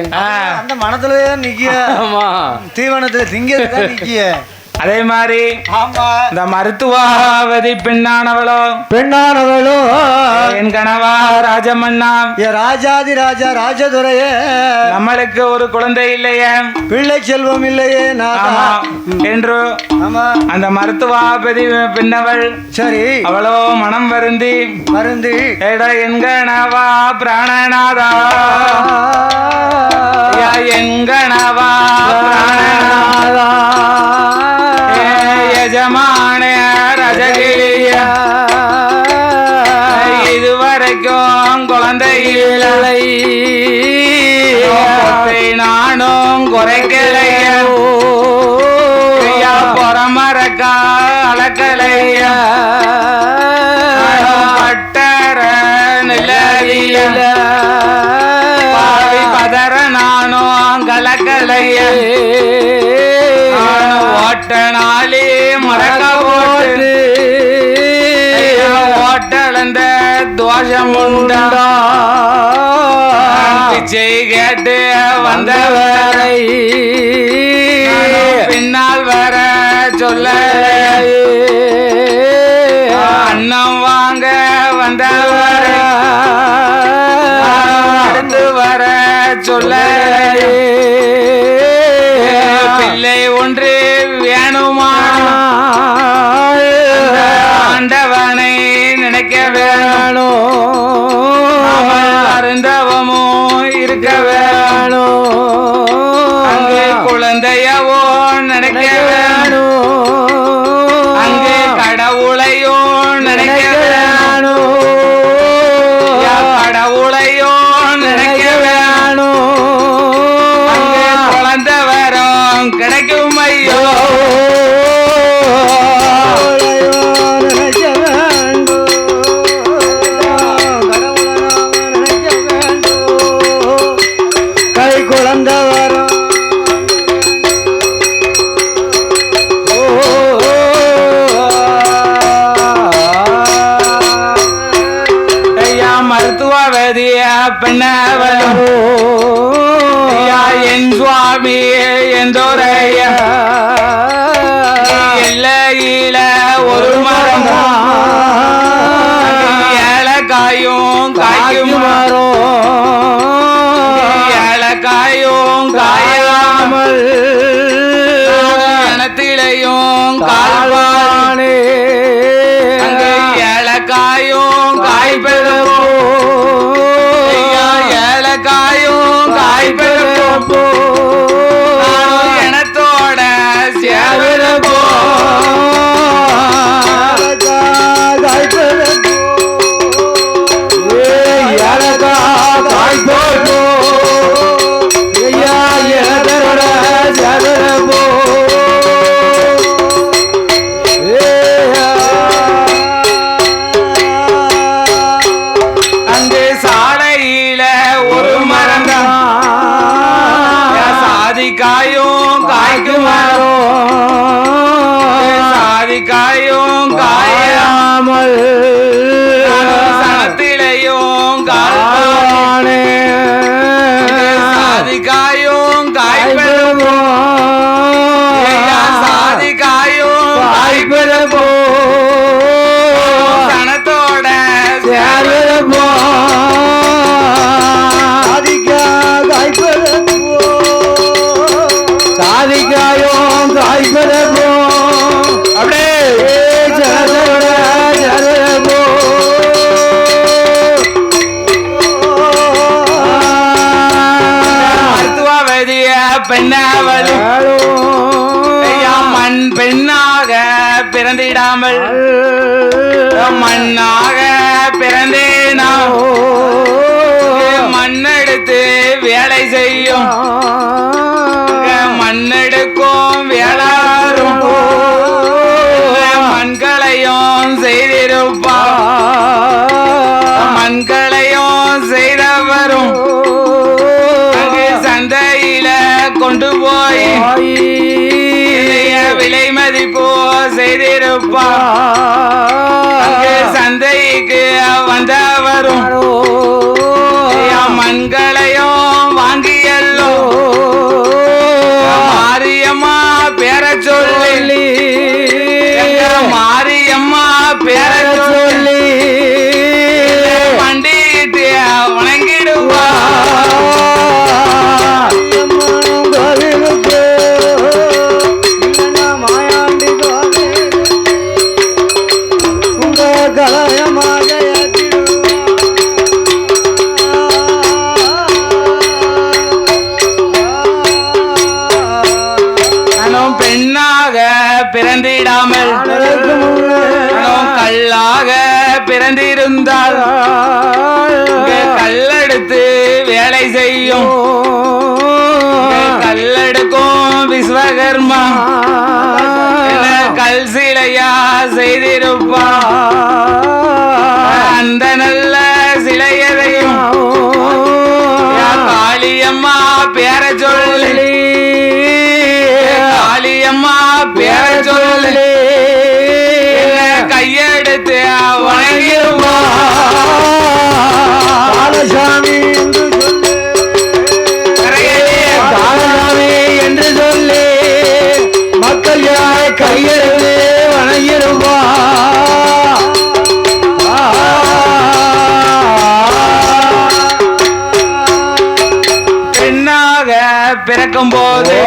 அந்த மனத்துலயே நிக்கிய ஆமா தீவனத்துல திங்கிறதுதான் நிக்கிய அதே மாதிரி இந்த மருத்துவாவதி பெண்ணானவளோ என் கனவா ராஜமன்னா ராஜாதி ராஜா ராஜதுரையே நம்மளுக்கு ஒரு குழந்தை இல்லையே பிள்ளை செல்வம் இல்லையே என்று அந்த மருத்துவாபதி பெண்ணவள் சரி அவளோ மனம் வருந்தி என் கனவா பிராணநாதா என் கனவா பிராணநாதா யஜமான ரஜகிலிய இதுவரைக்கும் குழந்தை இல்லை நானும் குறைக்கலைய பொறமரக்கா அளக்கலைய பட்டர நிலையில பதற நானும் கலக்கலைய ஓட்டனாலே மறக்க போட்டு ஓட்டளந்த தோஷம் உண்டா பிச்சை கேட்டு வந்தவரை பின்னால் வர சொல்ல அன்னம் வாங்க வந்தவரை அடுத்து வர சொல்ல பிள்ளை ஒன்று வேணுமா ஆண்டவனை நினைக்க வேணும் அருந்தவமோ இருக்க வேணும் அங்கே குழந்தையவோ நினைக்க வேணும் அங்கே கடவுளையோ நினைக்க வேணும் கடவுளையோ நினைக்க வேணும் அங்கே குழந்தை வரும் கிடைக்கும் ஐயோ குழந்தை வரும் மருத்துவ வேதிய பெண்ணவளும் என் சுவாமி என்றோரைய எல்லையில ஒரு மரம் ஏலக்காயும் காய்க்கும் மரம் ஏலக்காயும் காயாமல் இனத்திலையும் கால்வானே ஏலக்காயும் காய்பெறும் ஏலக்காயும் காய்பெறும் இனத்தோட சேவிருப்போ அங்கு சாலையில ஒரு மரம் சாதிக்காயும் காய்க்கும் சாதிக்காயும் காயாமல் சனத்திலையும் காய்பானே சாதிக்காயும் காய்பெறும் சாதிக்காயும் காய்பெறும் சனத்தோட சேருப்போ சாதிக்காயும் காய்பெறும் அப்படியே மருத்துவ வேதிய பெண்ணவளும் மண் பெண்ணாக பிறந்திடாமல் மண்ணாக பிறந்தேனா மண்ணெடுத்து வேலை செய்யும் மண்ணெடுக்கும் வேளாரும் மண்களையும் செய்திருப்பா மண்களையும் செய்தவரும் அங்கு சந்தையில கொண்டு போய் விலை மதிப்போ செய்திருப்பா அங்கு சந்தைக்கு வந்தவரும் மண்களையும் வாங்கியல்லோ மாரியம்மா பேர சொல்லி மாரியம்மா பேர சொல்லி மண்டிட்டு வணங்கிடுவா பெண்ணாக பிறந்திடாமல் கல்லாக பிறந்திருந்தால் கல்லெடுத்து வேலை செய்யும் கல்லெடுக்கும் விஸ்வகர்மா கல் சிலையா செய்திருப்பா அந்த நல்ல சிலையதையும் காளியம்மா பேர சொல்லி காளியம்மா பேர சொல்லி கையெடுத்து வணங்கிடுவா காலசாமி என்று சொல்லி மக்கள் கையெழுத்து வணங்கிடுவா பெண்ணாக பிறக்கும் போது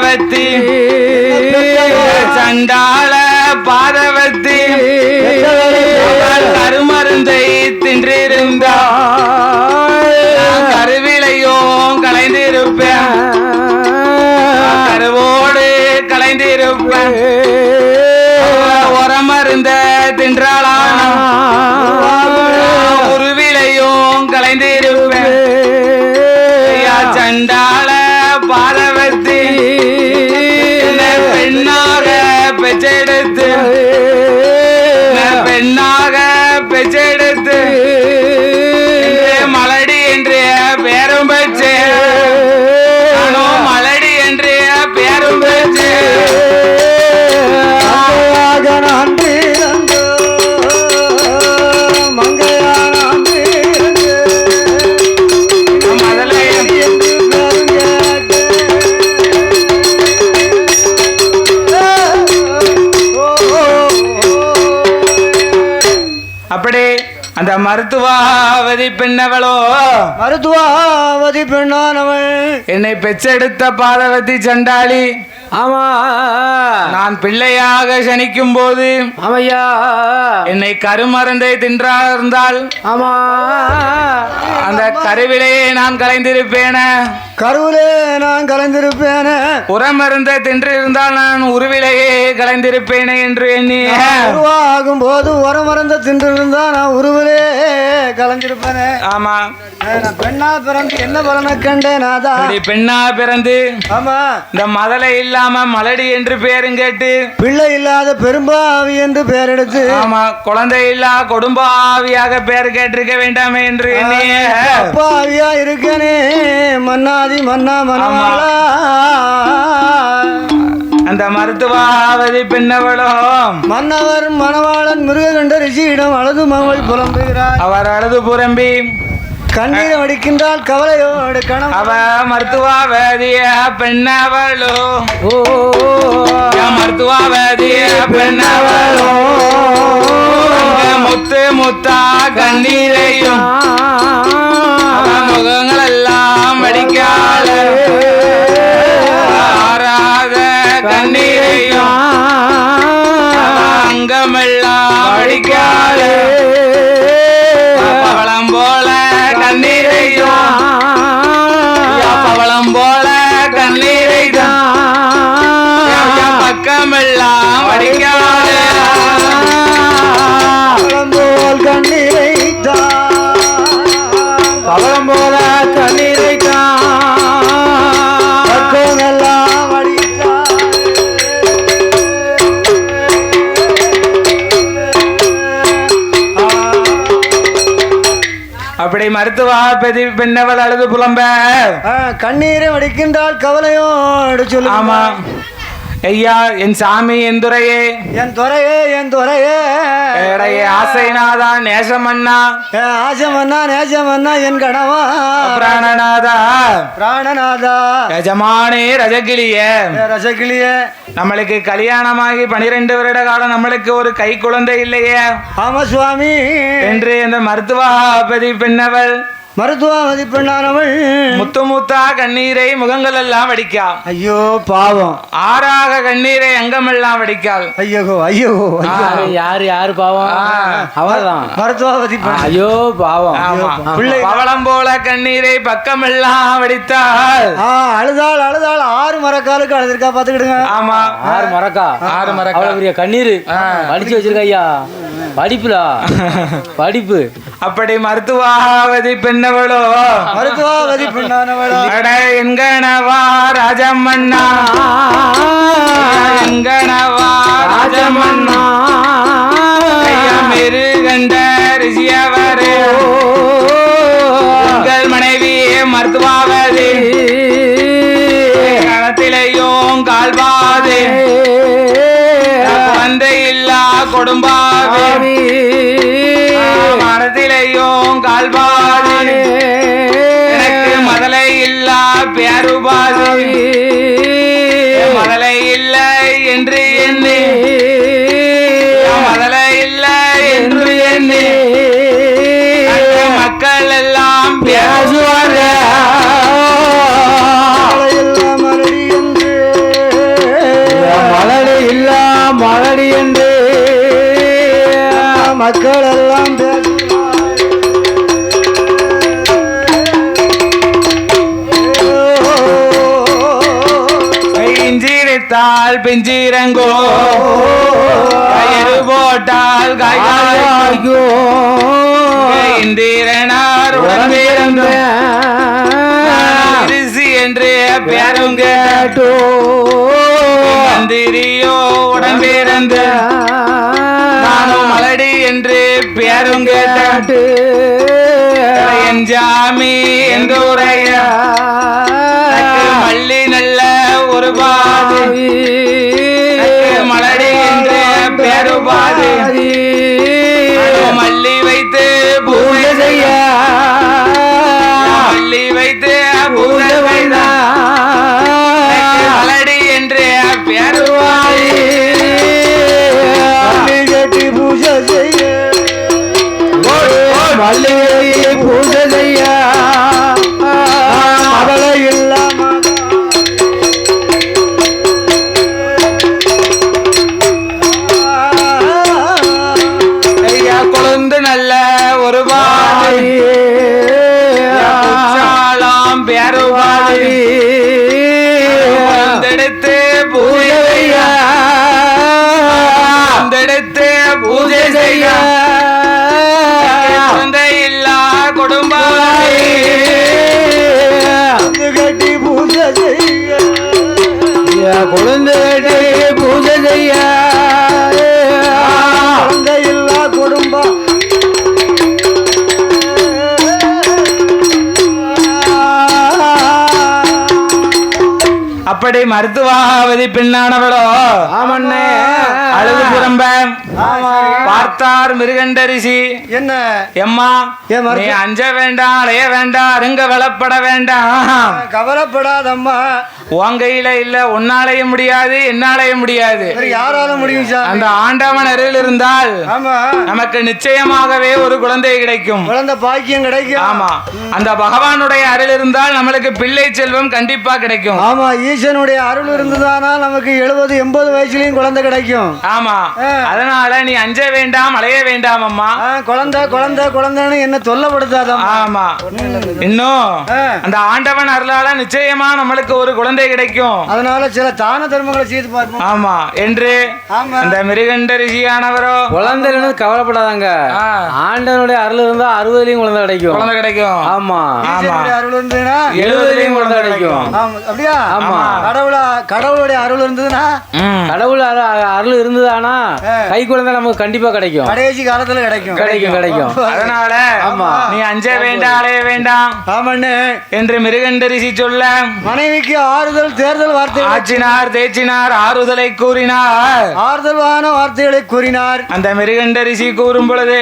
பாதவத்தி சண்டாள பாதவத்தி கருமருந்தை தின்றிருந்தாள் கருவிலையும் கலைந்திருப்பேன் கருவோடு கலைந்திருப்பேன் உரமருந்த தின்றாளான உருவிலையும் கலைந்திருப்பேன் சண்டாள பாதவத்தி பெண்ணாக பெற்றெடுத்து பெண்ணாக பெற்றெடுத்து மலடி என்று பேரும் பெற்று மலடி என்று பேரும் பெற்று நான் பிறந்தோ மங்கையான முதலை அப்படி அந்த மருத்துவாவதி பெண்ணவளோ மருத்துவாவதி பெண்ணானவள் என்னை பெற்றெடுத்த பாதவதி சண்டாளி ஆமா நான் பிள்ளையாக சனிக்கும் போது ஆமையா என்னை கருமருந்தை தின்றார்ந்தால் ஆமா அந்த கருவிலையே நான் கலைந்திருப்பேன கருவிலே நான் கலைந்திருப்பேனே உரமருந்தை தின்றிருந்தால் நான் உருவிலையே கலைந்திருப்பேனே என்று எண்ணி உருவாகும் போது உரமருந்த தின்றிருந்தா நான் உருவிலே கலைஞ்சிருப்பேனே ஆமா நான் பெண்ணா பிறந்து என்ன பலனை கண்டேன் நாதா பெண்ணா பிறந்து ஆமா இந்த மதலை இல்லாம மலடி என்று பேரும் கேட்டு பிள்ளை இல்லாத பெரும்பாவி என்று பெயர் எடுத்து ஆமா குழந்தை இல்லா கொடும்பாவியாக பேர் கேட்டிருக்க வேண்டாமே என்று எண்ணி அப்பாவியா இருக்கனே மன்னாதி மன்னா மனமாளா அந்த மருத்துவாவதி பெண்ணவளோ மன்னவர் மணவாளன் முருககண்ட ரிஷியிடம் அழுது மகள் புலம்புகிறார் அவர் அழுது புறம்பி கண்ணீரை வடிக்கின்றால் கவலையோடு கணம் அவ மருத்துவாவதிய பெண்ணவளோ மருத்துவாவதிய பெண்ணவளோ முத்து முத்தா கண்ணீரையும் முகங்கள் எல்லாம் வடிக்கால ஆறாத கண்ணீரையும் அங்கமெல்லாம் வடிக்கால பவளம் போல கண்ணீரையும் பவளம் போல கண்ணீரை பக்கமெல்லாம் வடிக்கால போல் கண்ணீரை பவளம் போல கண்ணீரை பக்கமெல்லாம் வடித்தார் அப்படி மருத்துவ பெண்ணவள் அழுது புலம்ப கண்ணீரை வடிக்கின்றால் கவலையோடு சொல்லு ஆமா ஐயா என் சாமி என் துறையே என் துறையே என் துறையே ஆசைநாதா நேசமண்ணா ஆசமன்னா நேசமன்னா என் கணவா பிராணநாதா பிராணநாதா எஜமானே ரஜகிளிய ரசகிளியே நம்மளுக்கு கல்யாணமாகி 12 வருட காலம் நம்மளுக்கு ஒரு கை குழந்தை இல்லையே ஆமா சுவாமி என்று இந்த மருத்துவாபதி பெண்ணவள் மருத்துவாவதி பெண்ணானவள் முத்து முத்தா கண்ணீரை முகங்கள் எல்லாம் வடிக்கா ஐயோ பாவம் ஆறாக கண்ணீரை அங்கமெல்லாம் வடிக்காள் ஐயோ ஐயோ யாரு யாரு பாவம் அவர்தான் மருத்துவாவதி ஐயோ பாவம் பிள்ளை பவளம் போல கண்ணீரை பக்கமெல்லாம் வடித்தாள் அழுதாள் அழுதாள் 6 மரக்காலுக்கு அழுதுருக்கா பாத்துக்கிடுங்க ஆமா 6 மரக்கா 6 மரக்கா அவ்வளவு பெரிய கண்ணீர் வடிச்சு வச்சிருக்க ஐயா படிப்புலா படிப்பு அப்படி மருத்துவாவதி பெண்ணவளோ மருத்துவாவதி பெண்ணானவளோ என்கணவா ராஜமண்ணா என்கணவா ராஜமண்ணா மிருகண்ட ரிஷியவரே உங்கள் மனைவி மருத்துவாவதி கணத்திலையும் கால்பாதே குழந்தை இல்லா கொடும்பாவே மனதிலையும் கால்பாதி எனக்கு மதலை இல்லா பேருபாதி மதலை இல்லை என்று எண்ணி மதலை இல்லை என்று எண்ணி மக்கள் எல்லாம் பேசுவார்கள் மக்கள் எல்லாம் இஞ்சிரித்தால் பிஞ்சிரங்கோ கயிறு போட்டால் காய்கோ இந்திரனார் உடம்பிறந்த ரிஷி என்று பேரும் கேட்டோ மந்திரியோ உடம்பிறந்த நானும் மலடி என்று பேரும் கேட்டு என் ஜாமி என்று உரைய மல்லி நல்ல ஒரு பாதி மலடி என்று பேருபாதி மல்லி வைத்து பூஜை செய்ய மல்லி வைத்து பூஜை செய்த மலடி என்று பேருபாதி கட்டி பூஜை செய்ய மல்லி பூஜை செய்ய அவளை இல்லாம நல்ல ஒரு பாலாம் பேருபாதி எடுத்து பூஜை செய்ய குழந்தை இல்லா குடும்பாய் கட்டி பூஜை செய்ய குழந்தை பூஜை செய்ய குழந்தை இல்லா குடும்பம் அப்படி மருத்துவாவதி பின்னானவளோ ஆமண்ணே அழுது புறம்ப பார்த்தார் மிருகண்ட ரிஷி என்ன எம்மா நீ அஞ்ச வேண்டாம் அலைய வேண்டாம் அருங்க வளப்பட வேண்டாம் கவலைப்படாதம்மா உன் கையில இல்ல உன்னாலையும் முடியாது என்னாலையும் முடியாது யாராலும் முடியும் அந்த ஆண்டவன் அருள் இருந்தால் நமக்கு நிச்சயமாகவே ஒரு குழந்தை கிடைக்கும் குழந்தை பாக்கியம் கிடைக்கும் ஆமா அந்த பகவானுடைய அருள் இருந்தால் நம்மளுக்கு பிள்ளை செல்வம் கண்டிப்பா கிடைக்கும் ஆமா ஈசனுடைய அருள் இருந்ததானா நமக்கு 70-80 வயசுலயும் குழந்தை கிடைக்கும் ஆமா அதனால நீ அஞ்ச வேண்டாம் அலைய வேண்டாம் அம்மா குழந்தை குழந்தை குழந்தைன்னு என்ன தொல்லப்படுத்தாத ஆமா இன்னும் அந்த ஆண்டவன் அருளால நிச்சயமா நம்மளுக்கு ஒரு குழந்தை கிடைக்கும் அதனால சில தான தர்மங்களை செய்து பார்ப்போம் ஆமா என்று அந்த மிருகண்ட ரிஷியானவரோ குழந்தை கவலைப்படாதாங்க ஆண்டவனுடைய அருள் இருந்தா 60லயும் குழந்தை கிடைக்கும் ஆமா ஆமா அருள் இருந்ததுன்னா 70லயும் குழந்தை கிடைக்கும் அப்படியா ஆமா கடவுளுடைய அருள் இருந்ததுன்னா கடவுள் அருள் இருந்ததானா கை குழந்தை நமக்கு கண்டிப்பா கிடைக்கும் கடைசி காலத்துல கிடைக்கும் அதனால நீ அஞ்ச வேண்டாம் அலைய வேண்டாம் ஆமாண்ணே என்று மிருகண்ட ரிஷி சொல்ல மனைவிக்கு ஆறுதல் தேர்தல் வார்த்தை ஆச்சினார் தேச்சினார் ஆறுதலை கூறினார் ஆறுதல்வான வார்த்தைகளை கூறினார் அந்த மிருகண்ட ரிஷி கூறும் பொழுது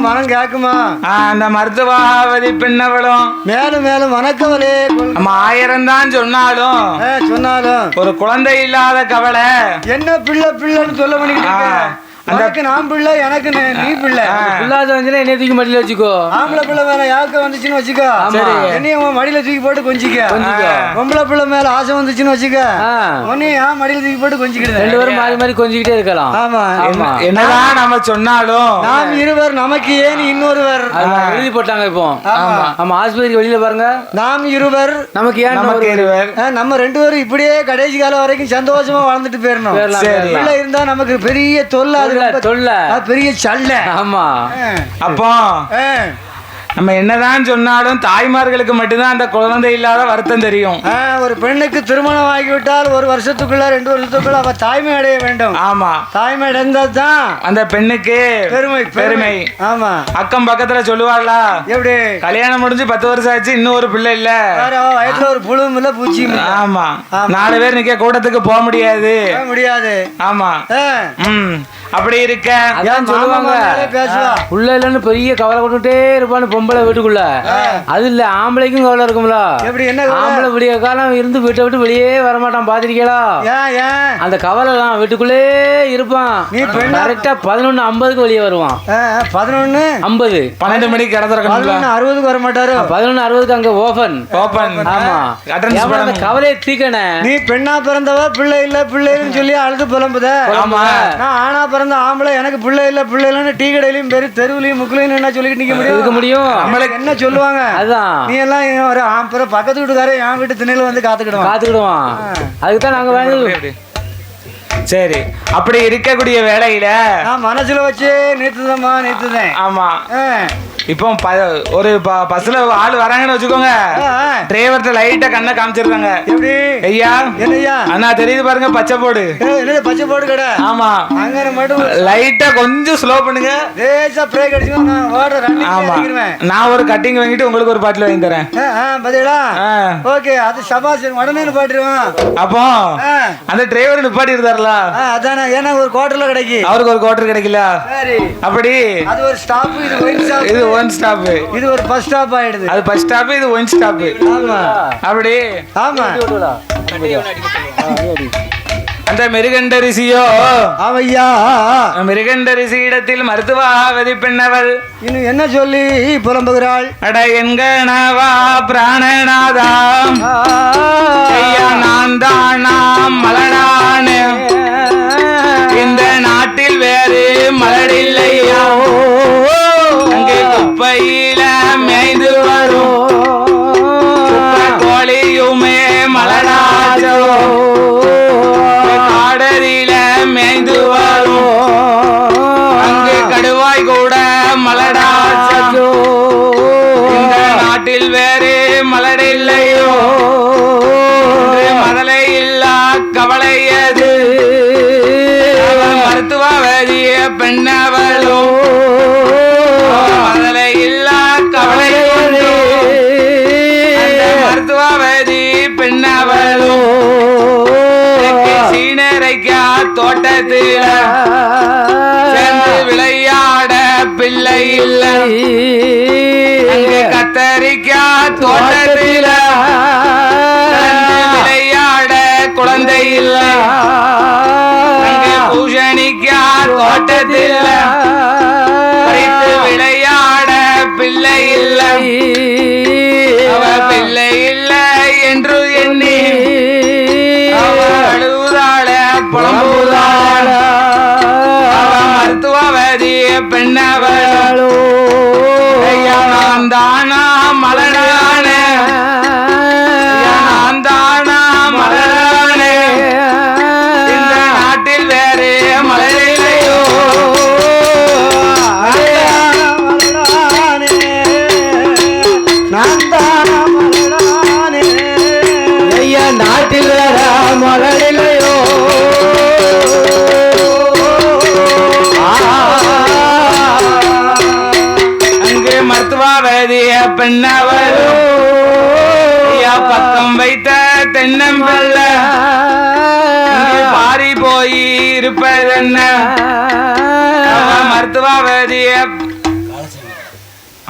மனம் கேக்குமா அந்த மருத்துவாவதி பெண்ணவளும் மேலும் மேலும் வணக்கவளே நம்ம 1000 தான் சொன்னாலும் ஒரு குழந்தை இல்லாத கவலை என்ன பிள்ளைன்னு சொல்ல பண்ணிட்டு உனக்கு நான் பிள்ளை எனக்கு நீ பிள்ளை பிள்ளாத வந்துச்சுன்னா என்னைய தூக்கி மடியில வச்சுக்கோ ஆம்பளை பிள்ளை மேல யாக்க வந்துச்சுன்னு வச்சுக்கோ என்னையும் மடியில தூக்கி போட்டு கொஞ்சிக்க பொம்பளை பிள்ளை மேல ஆசை வந்துச்சுன்னு வச்சுக்க உன்னையும் மடியில தூக்கி போட்டு கொஞ்சிக்கிட்டு 2 பேரும் மாறி மாறி கொஞ்சிக்கிட்டே இருக்கலாம் ஆமா என்னதான் நம்ம சொன்னாலும் நாம் இருவர் நமக்கு ஏன் இன்னொருவர் எழுதி போட்டாங்க இப்போ ஆமா ஆஸ்பத்திரி வெளியில பாருங்க நாம் இருவர் நமக்கு ஏன் இருவர் நம்ம 2 பேரும் இப்படியே கடைசி காலம் வரைக்கும் சந்தோஷமா வாழ்ந்துட்டு போயிடணும் பிள்ளை இருந்தா நமக்கு பெரிய தொல்லை பெரிய சல்ல ஆமா அப்போ நம்ம என்னதான் சொன்னாலும் தாய்மார்களுக்கு மட்டும்தான் அந்த குழந்தை இல்லாத வருத்தம் தெரியும். ஒரு பெண்ணுக்கு திருமணம் ஆகிவிட்டால் 1 வருஷத்துக்குள்ள 2 வருஷத்துக்குள்ள அவ தாய்மை அடைய வேண்டும். ஆமா, தாய்மை அடைந்தால் தான் அந்த பெண்ணுக்கு பெருமை. ஆமா, அக்கம் பக்கத்துல சொல்லுவாள்ல, எப்படி கல்யாணம் முடிஞ்சு 10 வருஷம் ஆச்சு இன்னும் ஒரு பிள்ளை இல்ல, வயசுல ஒரு புழுவும் இல்ல பூச்சியும் இல்ல. ஆமா, 4 பேர் நிக்க கூட்டத்துக்கு போக முடியாது. ஆமா, அப்படி இருக்க சொல்லுவாங்க உள்ள இல்லன்னு பெரிய கவலை கொண்டுட்டே இருப்பான்னு பொம்பளை வீட்டுக்குள்ள. அது இல்ல ஆம்பளைக்கும் கவலை இருக்கும்ல. எப்படி என்ன ஆம்பளை விடிய காலம் இருந்து வீட்டை விட்டு வெளியே வரமாட்டான், பாத்திருக்கீங்களா? அந்த கவலை தான் வீட்டுக்குள்ளே இருப்பான். நீ கரெக்டா 11:50க்கு வெளியே வருவான். 11:50 12 மணிக்கு கடத்துறோம். 11:60க்கு வர மாட்டாரு. 11:60க்கு அங்க ஓபன். ஆமா, அந்த கவலையை தீக்கண. நீ பெண்ணா பிறந்தவ பிள்ளை இல்ல பிள்ளைன்னு சொல்லி அழுது புலம்புத. ஆமா, நான் ஆனா பிறந்த ஆம்பளை எனக்கு பிள்ளை இல்லைன்னு டீ கடையிலையும் பெரிய தெருவுலையும் முக்குலையும் என்ன சொல்லிட்டு நிக்க முடியும் நம்மளுக்கு என்ன சொல்லுவாங்க அதான் நீ எல்லாம் ஒரு பக்கத்து வீட்டுக்காரே என் வீட்டு திணையில வந்து காத்துக்கிடுவான் அதுக்கு தான் நாங்க வேணும். சரி, அப்படி இருக்கக்கூடிய வேலையில மனசுல வச்சு நேத்துதான் ஆமா இப்போ ஒரு பஸ்ல ஆள் வராங்கன்னு வச்சுக்கோங்க, டிரைவர்ட்ட லைட்டா கண்ணை காமிச்சிருக்காங்க. எப்படி ஐயா என்னையா அண்ணா தெரியுது பாருங்க பச்சை போடு பச்சை போடு கடை. ஆமா அங்க மட்டும் லைட்டா கொஞ்சம் ஸ்லோ பண்ணுங்க, லேசா பிரேக் அடிச்சு நான் ஓடுறேன். ஆமா நான் ஒரு கட்டிங் வாங்கிட்டு உங்களுக்கு ஒரு பாட்டில் வாங்கி தரேன். பாத்தீங்களா? ஓகே அது சபாஷ் உடனே நிப்பாட்டிடுவான். அப்போ அந்த டிரைவர் நிப்பாட்டி இருந்தாருல அதானே, ஏன்னா ஒரு குவார்டர்ல கிடைக்கு, அவருக்கு ஒரு குவார்டர் கிடைக்கல. சரி அப்படி அது ஒரு ஸ்டாப், இது ஒயின் ஸ்டாப், இது ஒன் ஸ்டாப், இது ஒரு பஸ் ஸ்டாப் ஆயிடுது. அது பஸ் ஸ்டாப், இது ஒன் ஸ்டாப். ஆமா அப்படி ஆமா. அந்த மிருகண்ட ரிஷியோ ஆமையா, மிருகண்ட ரிஷி இடத்தில் மருத்துவாவதி பெண்ணவள் இன்னும் என்ன சொல்லி புலம்புகிறாள்? அட என்கணவா பிராணநாதாம் ஐயா நான் தானாம் மலடானே, இந்த நாட்டில் வேறு மலடில்லையா, அங்கே குப்பையில மேய்ந்து வரும் கோழியுமே மலடாச்சோ, காடரில மேய்ந்து வரும் அங்கே கடுவாய் கூட மலடாச்சோ, இந்த நாட்டில் வேறு மலடில்லையோ, மதலை இல்லா கவலையது, மருத்துவவதிய பெண்ணவளோ, மதலை இல்லா கவலையது, மருத்துவவதி பெண்ணவளோ, சீனரைக்கா தோட்டத்தில் சேர்ந்து விளையாட பிள்ளை இல்லை, கத்தரிக்கா தோட்டத்தில் விளையாட குழந்தை இல்லை, பூஷணிக்கா தோட்டத்தில் விளையாட பிள்ளை இல்லை, அவ பிள்ளை இல்லை என்று எண்ணி அழுதாள புலம்புதாள, மருத்துவவதி பெண்ணவளோ, நான் தானா மலடானே, நான் தானா மலடானே, இந்த நாட்டில் வேறு மலையிலையோ, நான் தானா மலடானே, ஐயா நாட்டில் வேற மலடிலையோ, அங்கு மருத்துவவதிய பெண்ணவளோ, பக்கம் வைத்த தென்னம்பிள்ள பாரி போய் இருப்பதென்ன, மருத்துவவதிய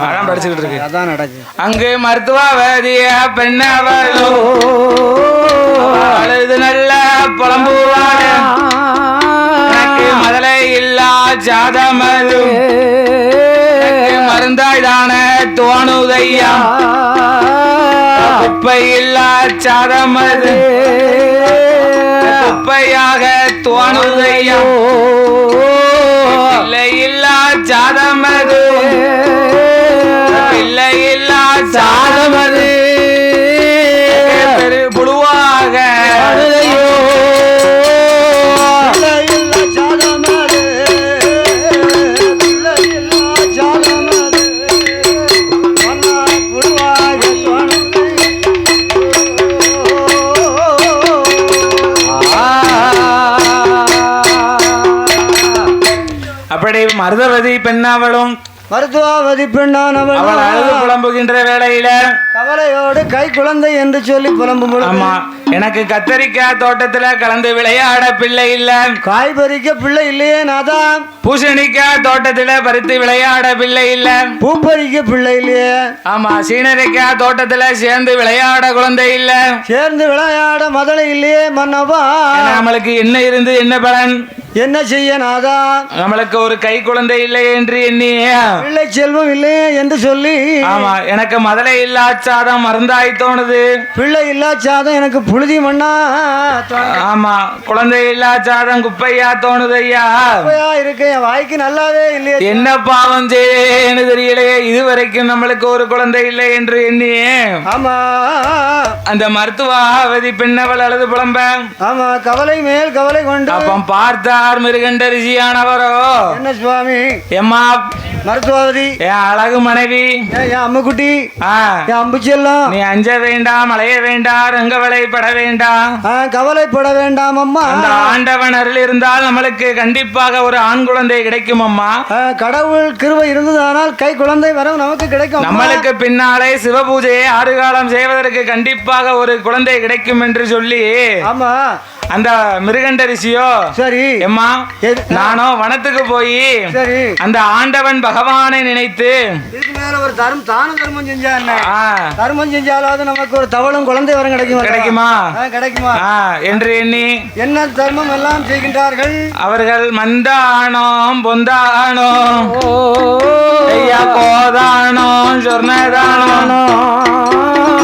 அதான் படிச்சுக்கிட்டு இருக்கு, அதான் நடக்கு. அங்கு மருத்துவவதிய பெண்ணவளோ அழுது நல்ல புலம்புவான, எனக்கு மதலை இல்லா ஜாதமது மருந்தாய்தான தோணுதையா, குப்பை இல்லா சாதமது குப்பையாக தோணுதையா, பிள்ளை இல்லா சாதமது பிள்ளை இல்லா சாதமது பெரு புழுவாக அப்படி மருதவதி பெண்ணாவளும் மருத்துவவதி பெண்ணானவள் அவள் அழுது புலம்புகின்ற வேளையில கவலையோடு கை குழந்தை என்று சொல்லி புலம்பும். ஆமா எனக்கு கத்தரிக்காய் தோட்டத்துல கலந்து விளையாட பிள்ளை இல்ல, காய் பறிக்க பிள்ளை இல்லையே நாதா, பூசணிக்காய் தோட்டத்துல பறித்து விளையாட பிள்ளை இல்ல, பூ பறிக்க பிள்ளை இல்லையே, ஆமா சீனரிக்காய் தோட்டத்துல சேர்ந்து விளையாட குழந்தை இல்ல, சேர்ந்து விளையாட மதலை இல்லையே மன்னவா, நம்மளுக்கு என்ன இருந்து என்ன பலன், என்ன செய்ய நாதா, நம்மளுக்கு ஒரு கை குழந்தை இல்லை என்று எண்ணிய பிள்ளை செல்வம் இல்லையே என்று சொல்லி, ஆமா எனக்கு மதலை இல்லா சாதம் மருந்தாய் தோணுது, பிள்ளை இல்லா சாதம் எனக்கு புழுதி மண்ணா ஆமா குழந்தை இல்லா சாதம் குப்பையா தோணுதையா இருக்கு என் வாய்க்கு நல்லாவே இல்லையே என்ன பாவம் செய்யன்னு தெரியலையே இதுவரைக்கும் நம்மளுக்கு ஒரு குழந்தை இல்லை என்று எண்ணியே ஆமா அந்த மருத்துவாவதி பெண்ணவள் அழுது புலம்ப ஆமா கவலை மேல் கவலை கொண்டு அப்பம் பார்த்தார் மிருகண்ட ரிஷியானவரோ என்ன சுவாமி எம்மா மருத்துவாவதி என் அழகு மனைவி என் அம்முக்குட்டி என் அம்புச்செல்லாம் நீ அஞ்ச வேண்டாம் அலைய வேண்டாம் ரங்கவலைப்பட வேண்டாம் கவலைப்பட வேண்டாம் அம்மா அந்த ஆண்டவன் அருள் இருந்தால் நம்மளுக்கு கண்டிப்பாக ஒரு ஆண் குழந்தை கிடைக்கும் அம்மா கடவுள் கிருபை இருந்ததானால் கை குழந்தை வரம் நமக்கு கிடைக்கும் நம்மளுக்கு பின்னாலே சிவபூஜையை 6 காலம் செய்வதற்கு கண்டிப்பாக ஒரு குழந்தை கிடைக்கும் என்று சொல்லி ஆமா அந்த மிருகண்ட ரிஷியோ சரி எம்மா நானும் வனத்துக்கு போய் சரி அந்த ஆண்டவன் பகவானை நினைத்து இதுக்கு மேல ஒரு தர்மம் செஞ்சா என்ன தர்மம் செஞ்சாலாவது நமக்கு ஒரு தவளும் குழந்தை வரம் கிடைக்குமா கிடைக்குமா என்று எண்ணி என்ன தர்மம் எல்லாம் செய்கின்றார்கள் அவர்கள் மந்தானோம் பொந்தானோம் ஐயா கோதானோம் சொர்ணதானோ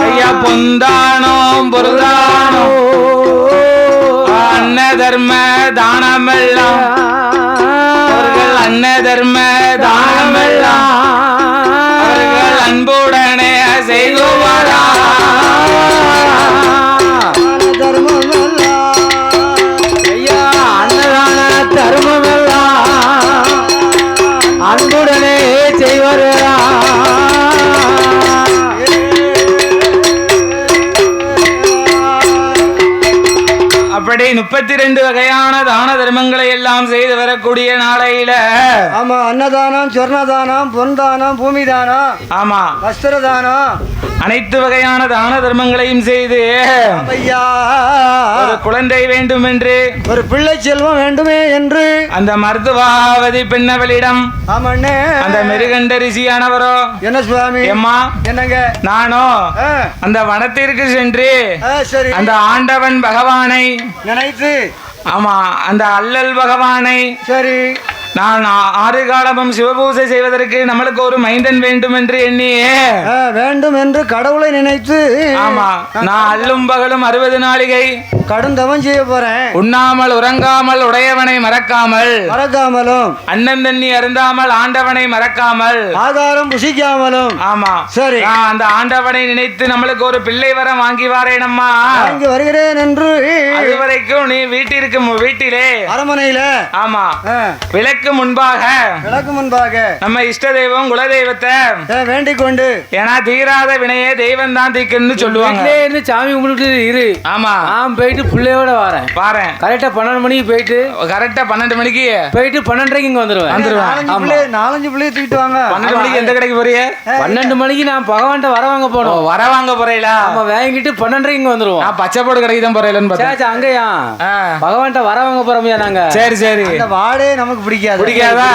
ஐயா பொந்தானோம் பொருதானோ அன்ன தர்ம தானமெல்லாம் அவர்கள் அன்ன தர்ம தானமெல்லாம் அவர்கள் அன்புடனே செய்துவாரா ஐயா அன்னதான தர்மமெல்லாம் அன்புடனே செய்வாரா அப்படி 32 வகையான தான தர்மங்களை எல்லாம் செய்து வரக்கூடிய நாளையில ஆமா அன்னதானம் சொர்ணதானம் பொன்தானம் பூமி தானம் ஆமா வஸ்திர தானம் அனைத்து வகையான தான தர்மங்களையும் செய்து ஒரு குழந்தை வேண்டும் என்று ஒரு பிள்ளை செல்வம் வேண்டுமே என்று அந்த மருத்துவாவதி பெண்ணவளிடம் அந்த மிருகண்ட ரிஷியானவரோ என்ன சுவாமி எம்மா என்னங்க நானோ அந்த வனத்திற்கு சென்று அந்த ஆண்டவன் பகவானை நினைத்து ஆமா அந்த அல்லல் பகவானை சரி நான் 6 காலமும் சிவபூஜை செய்வதற்கு நம்மளுக்கு ஒரு மைந்தன் வேண்டும் என்று எண்ணியே வேண்டும் என்று கடவுளை நினைத்து ஆமா நான் அல்லும் பகலும் 60 நாளிகை கடுந்தவம் செய்ய போறேன் உண்ணாமல் உறங்காமல் உடையவனை மறக்காமலும் அண்ணன் தண்ணி அருந்தாமல் ஆண்டவனை மறக்காமல் ஆகாரம் புசிக்காமலும் ஆமா சரி அந்த ஆண்டவனை நினைத்து நம்மளுக்கு ஒரு பிள்ளை வரம் வாங்கி வாரேனம்மா இங்க வருகிறேன் என்று அதுவரைக்கும் நீ வீட்டிலே அரமனையில ஆமா விளக்கு முன்பாக நம்ம இஷ்ட தெய்வம் குலதெய்வத்தை வேண்டிக் கொண்டு ஏன்னா தீராத வினையே தெய்வம் தான் தீக்குன்னு சொல்லுவாங்க சாமி கும்பிட்டு இரு ஆமா நான் போயிட்டு பிள்ளையோட வரேன் கரெக்டா 12 மணிக்கு போயிட்டு கரெக்டா 12 மணிக்கு போயிட்டு 12:30 இங்க வந்துருவேன் 4 பிள்ளைய தூக்கிட்டு வாங்க 12 மணிக்கு எந்த கடைக்கு போறீங்க 12 மணிக்கு நான் பகவான்கிட்ட வர வாங்க போனோம் வர வாங்க போறீங்களா நம்ம வாங்கிட்டு 12:30 இங்க வந்துருவோம் நான் பச்சைப்போடு கடைக்கு தான் போறேன்னு பார்த்தேன் அங்கயா பகவான்கிட்ட வர வாங்க போறோம்யா நாங்க சரி அந்த வாடே நமக்கு பிடிக்காதா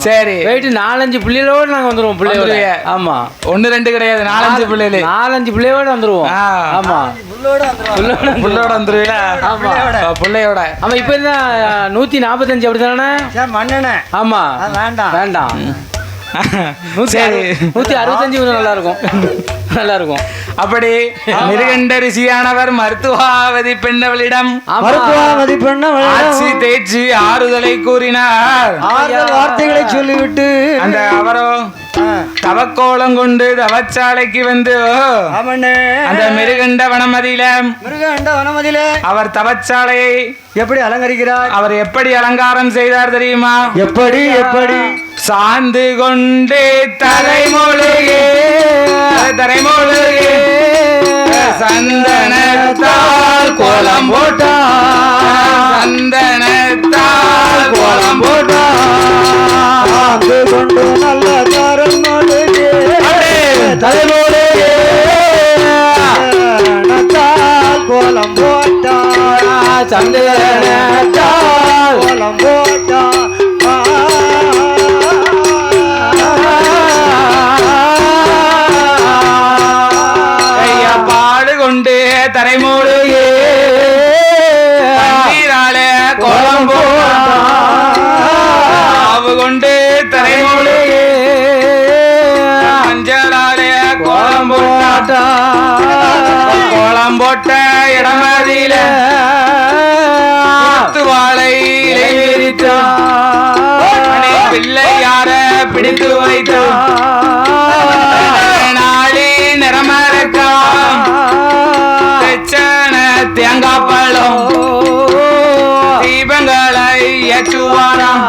சரி போயிட்டு 4-5 பிள்ளைகளோட நாங்க வந்துருவோம் பிள்ளையோட ஆமா 1-2 கிடையாது 4-5 பிள்ளைகளே 4-5 பிள்ளையோட வந்துருவோம் ஆமா புள்ளோட வந்துருவீங்களா ஆமா புள்ளையோட ஆமா இப்ப என்ன 145 அப்படிதானே மண்ணெண்ண ஆமா வேண்டாம் 165 நல்லா இருக்கும் அப்படி மிருகண்ட ரிஷியானவர் மருத்துவாவதி பெண்ணவளிடம் ஆட்சி தேய்ச்சி ஆறுதலை கூறினார் வார்த்தைகளை சொல்லிவிட்டு அந்த அவரோ தவக்கோலம் கொண்டு தவச்சாலைக்கு வந்து அந்த மிருகண்ட வனமதியில அவர் தவச்சாலையை எப்படி அலங்கரிக்கிறார் அவர் எப்படி அலங்காரம் செய்தார் தெரியுமா எப்படி சாந்து கொண்டு தலைமொழியே சந்தனத்தால் கோலம் போட்டார் சாந்து கொண்டு நல்ல தலைமொழியே கோலம் போட்டார் சந்தனத்தால் கோலம் போட்டார் கொண்டு தரைமூழ்கே தண்ணீராலே கோலம் போட்டாவு கொண்டு தரைமூழ்கே மஞ்சளாலே கோலம் போட்ட இடமே இடமதில வாழை பிள்ளை யார பிடித்து வைத்தான் நாளி நிறமரக்கா தேங்காய் பழம் தீபங்களை ஏற்றுவாராம்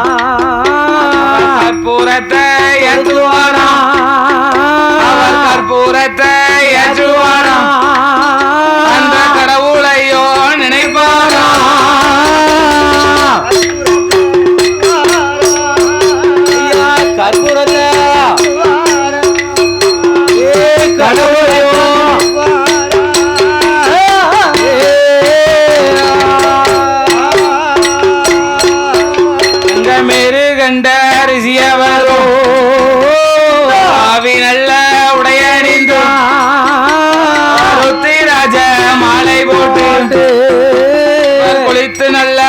கற்பூரத்தை ஏற்றுவாராம் அவர் கற்பூரத்தை ஏற்றுவாராம் அந்த கடவுளையோ நினைப்பாராம் கற்பூரத்தை கடவுளையோ கண்ட ரிசியவரோ ஆவி நல்ல உடையணிந்து ராஜ மாலை போட்டு குளித்து நல்ல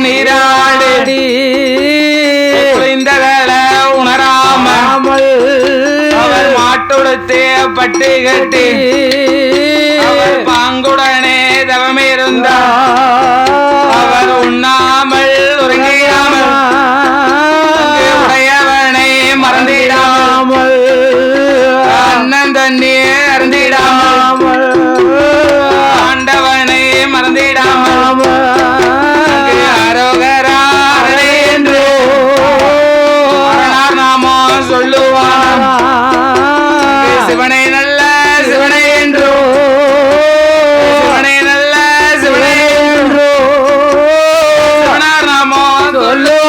நீராடி குளிந்ததல உணராமல் அவர் மாட்டுடுத்தே பட்டு கட்டி அவர் பாங்குடனே தவமிருந்தார் அவர் உண்ணாமல் உறங்கியாமல் மறந்திடாமல் அண்ணன் தண்ணி அருந்திடாமல் ஆண்டவனை மறந்திடாமல் அரோகராரே என்று நாமோ சொல்லுவான் சிவனை நல்ல சிவனை என்றோ சிவனை நல்ல சிவனை என்றோ சிவனார் நாமோ சொல்லுவான்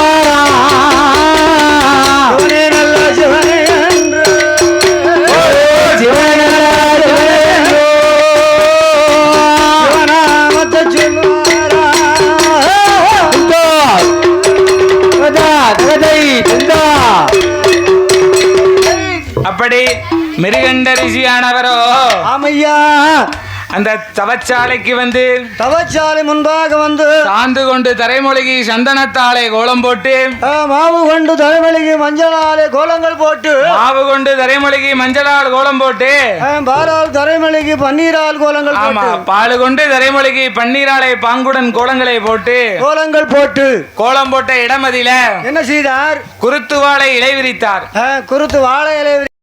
அப்படி மிருகண்ட ரிஷியானவரோ ஆமையா அந்த தவச்சாலைக்கு வந்து தவச்சாலை முன்பாக வந்து சாந்து கொண்டு தரைமொழிகி சந்தனத்தாலே கோலம் போட்டு மாவு கொண்டு தரைமொழிகி மஞ்சளாலே கோலங்கள் போட்டு மாவு கொண்டு தரைமொழிகி மஞ்சளால் கோலம் போட்டு பாலால் தரைமொழிகி பன்னீரால் கோலங்கள் ஆமா பால் கொண்டு தரைமொழிகி பன்னீராலை பாங்குடன் கோலங்களை போட்டு கோலங்கள் போட்டு கோலம் போட்ட இடமதில என்ன செய்தார்? குருத்து வாழை இலை விரித்தார். குருத்து வாழை இலை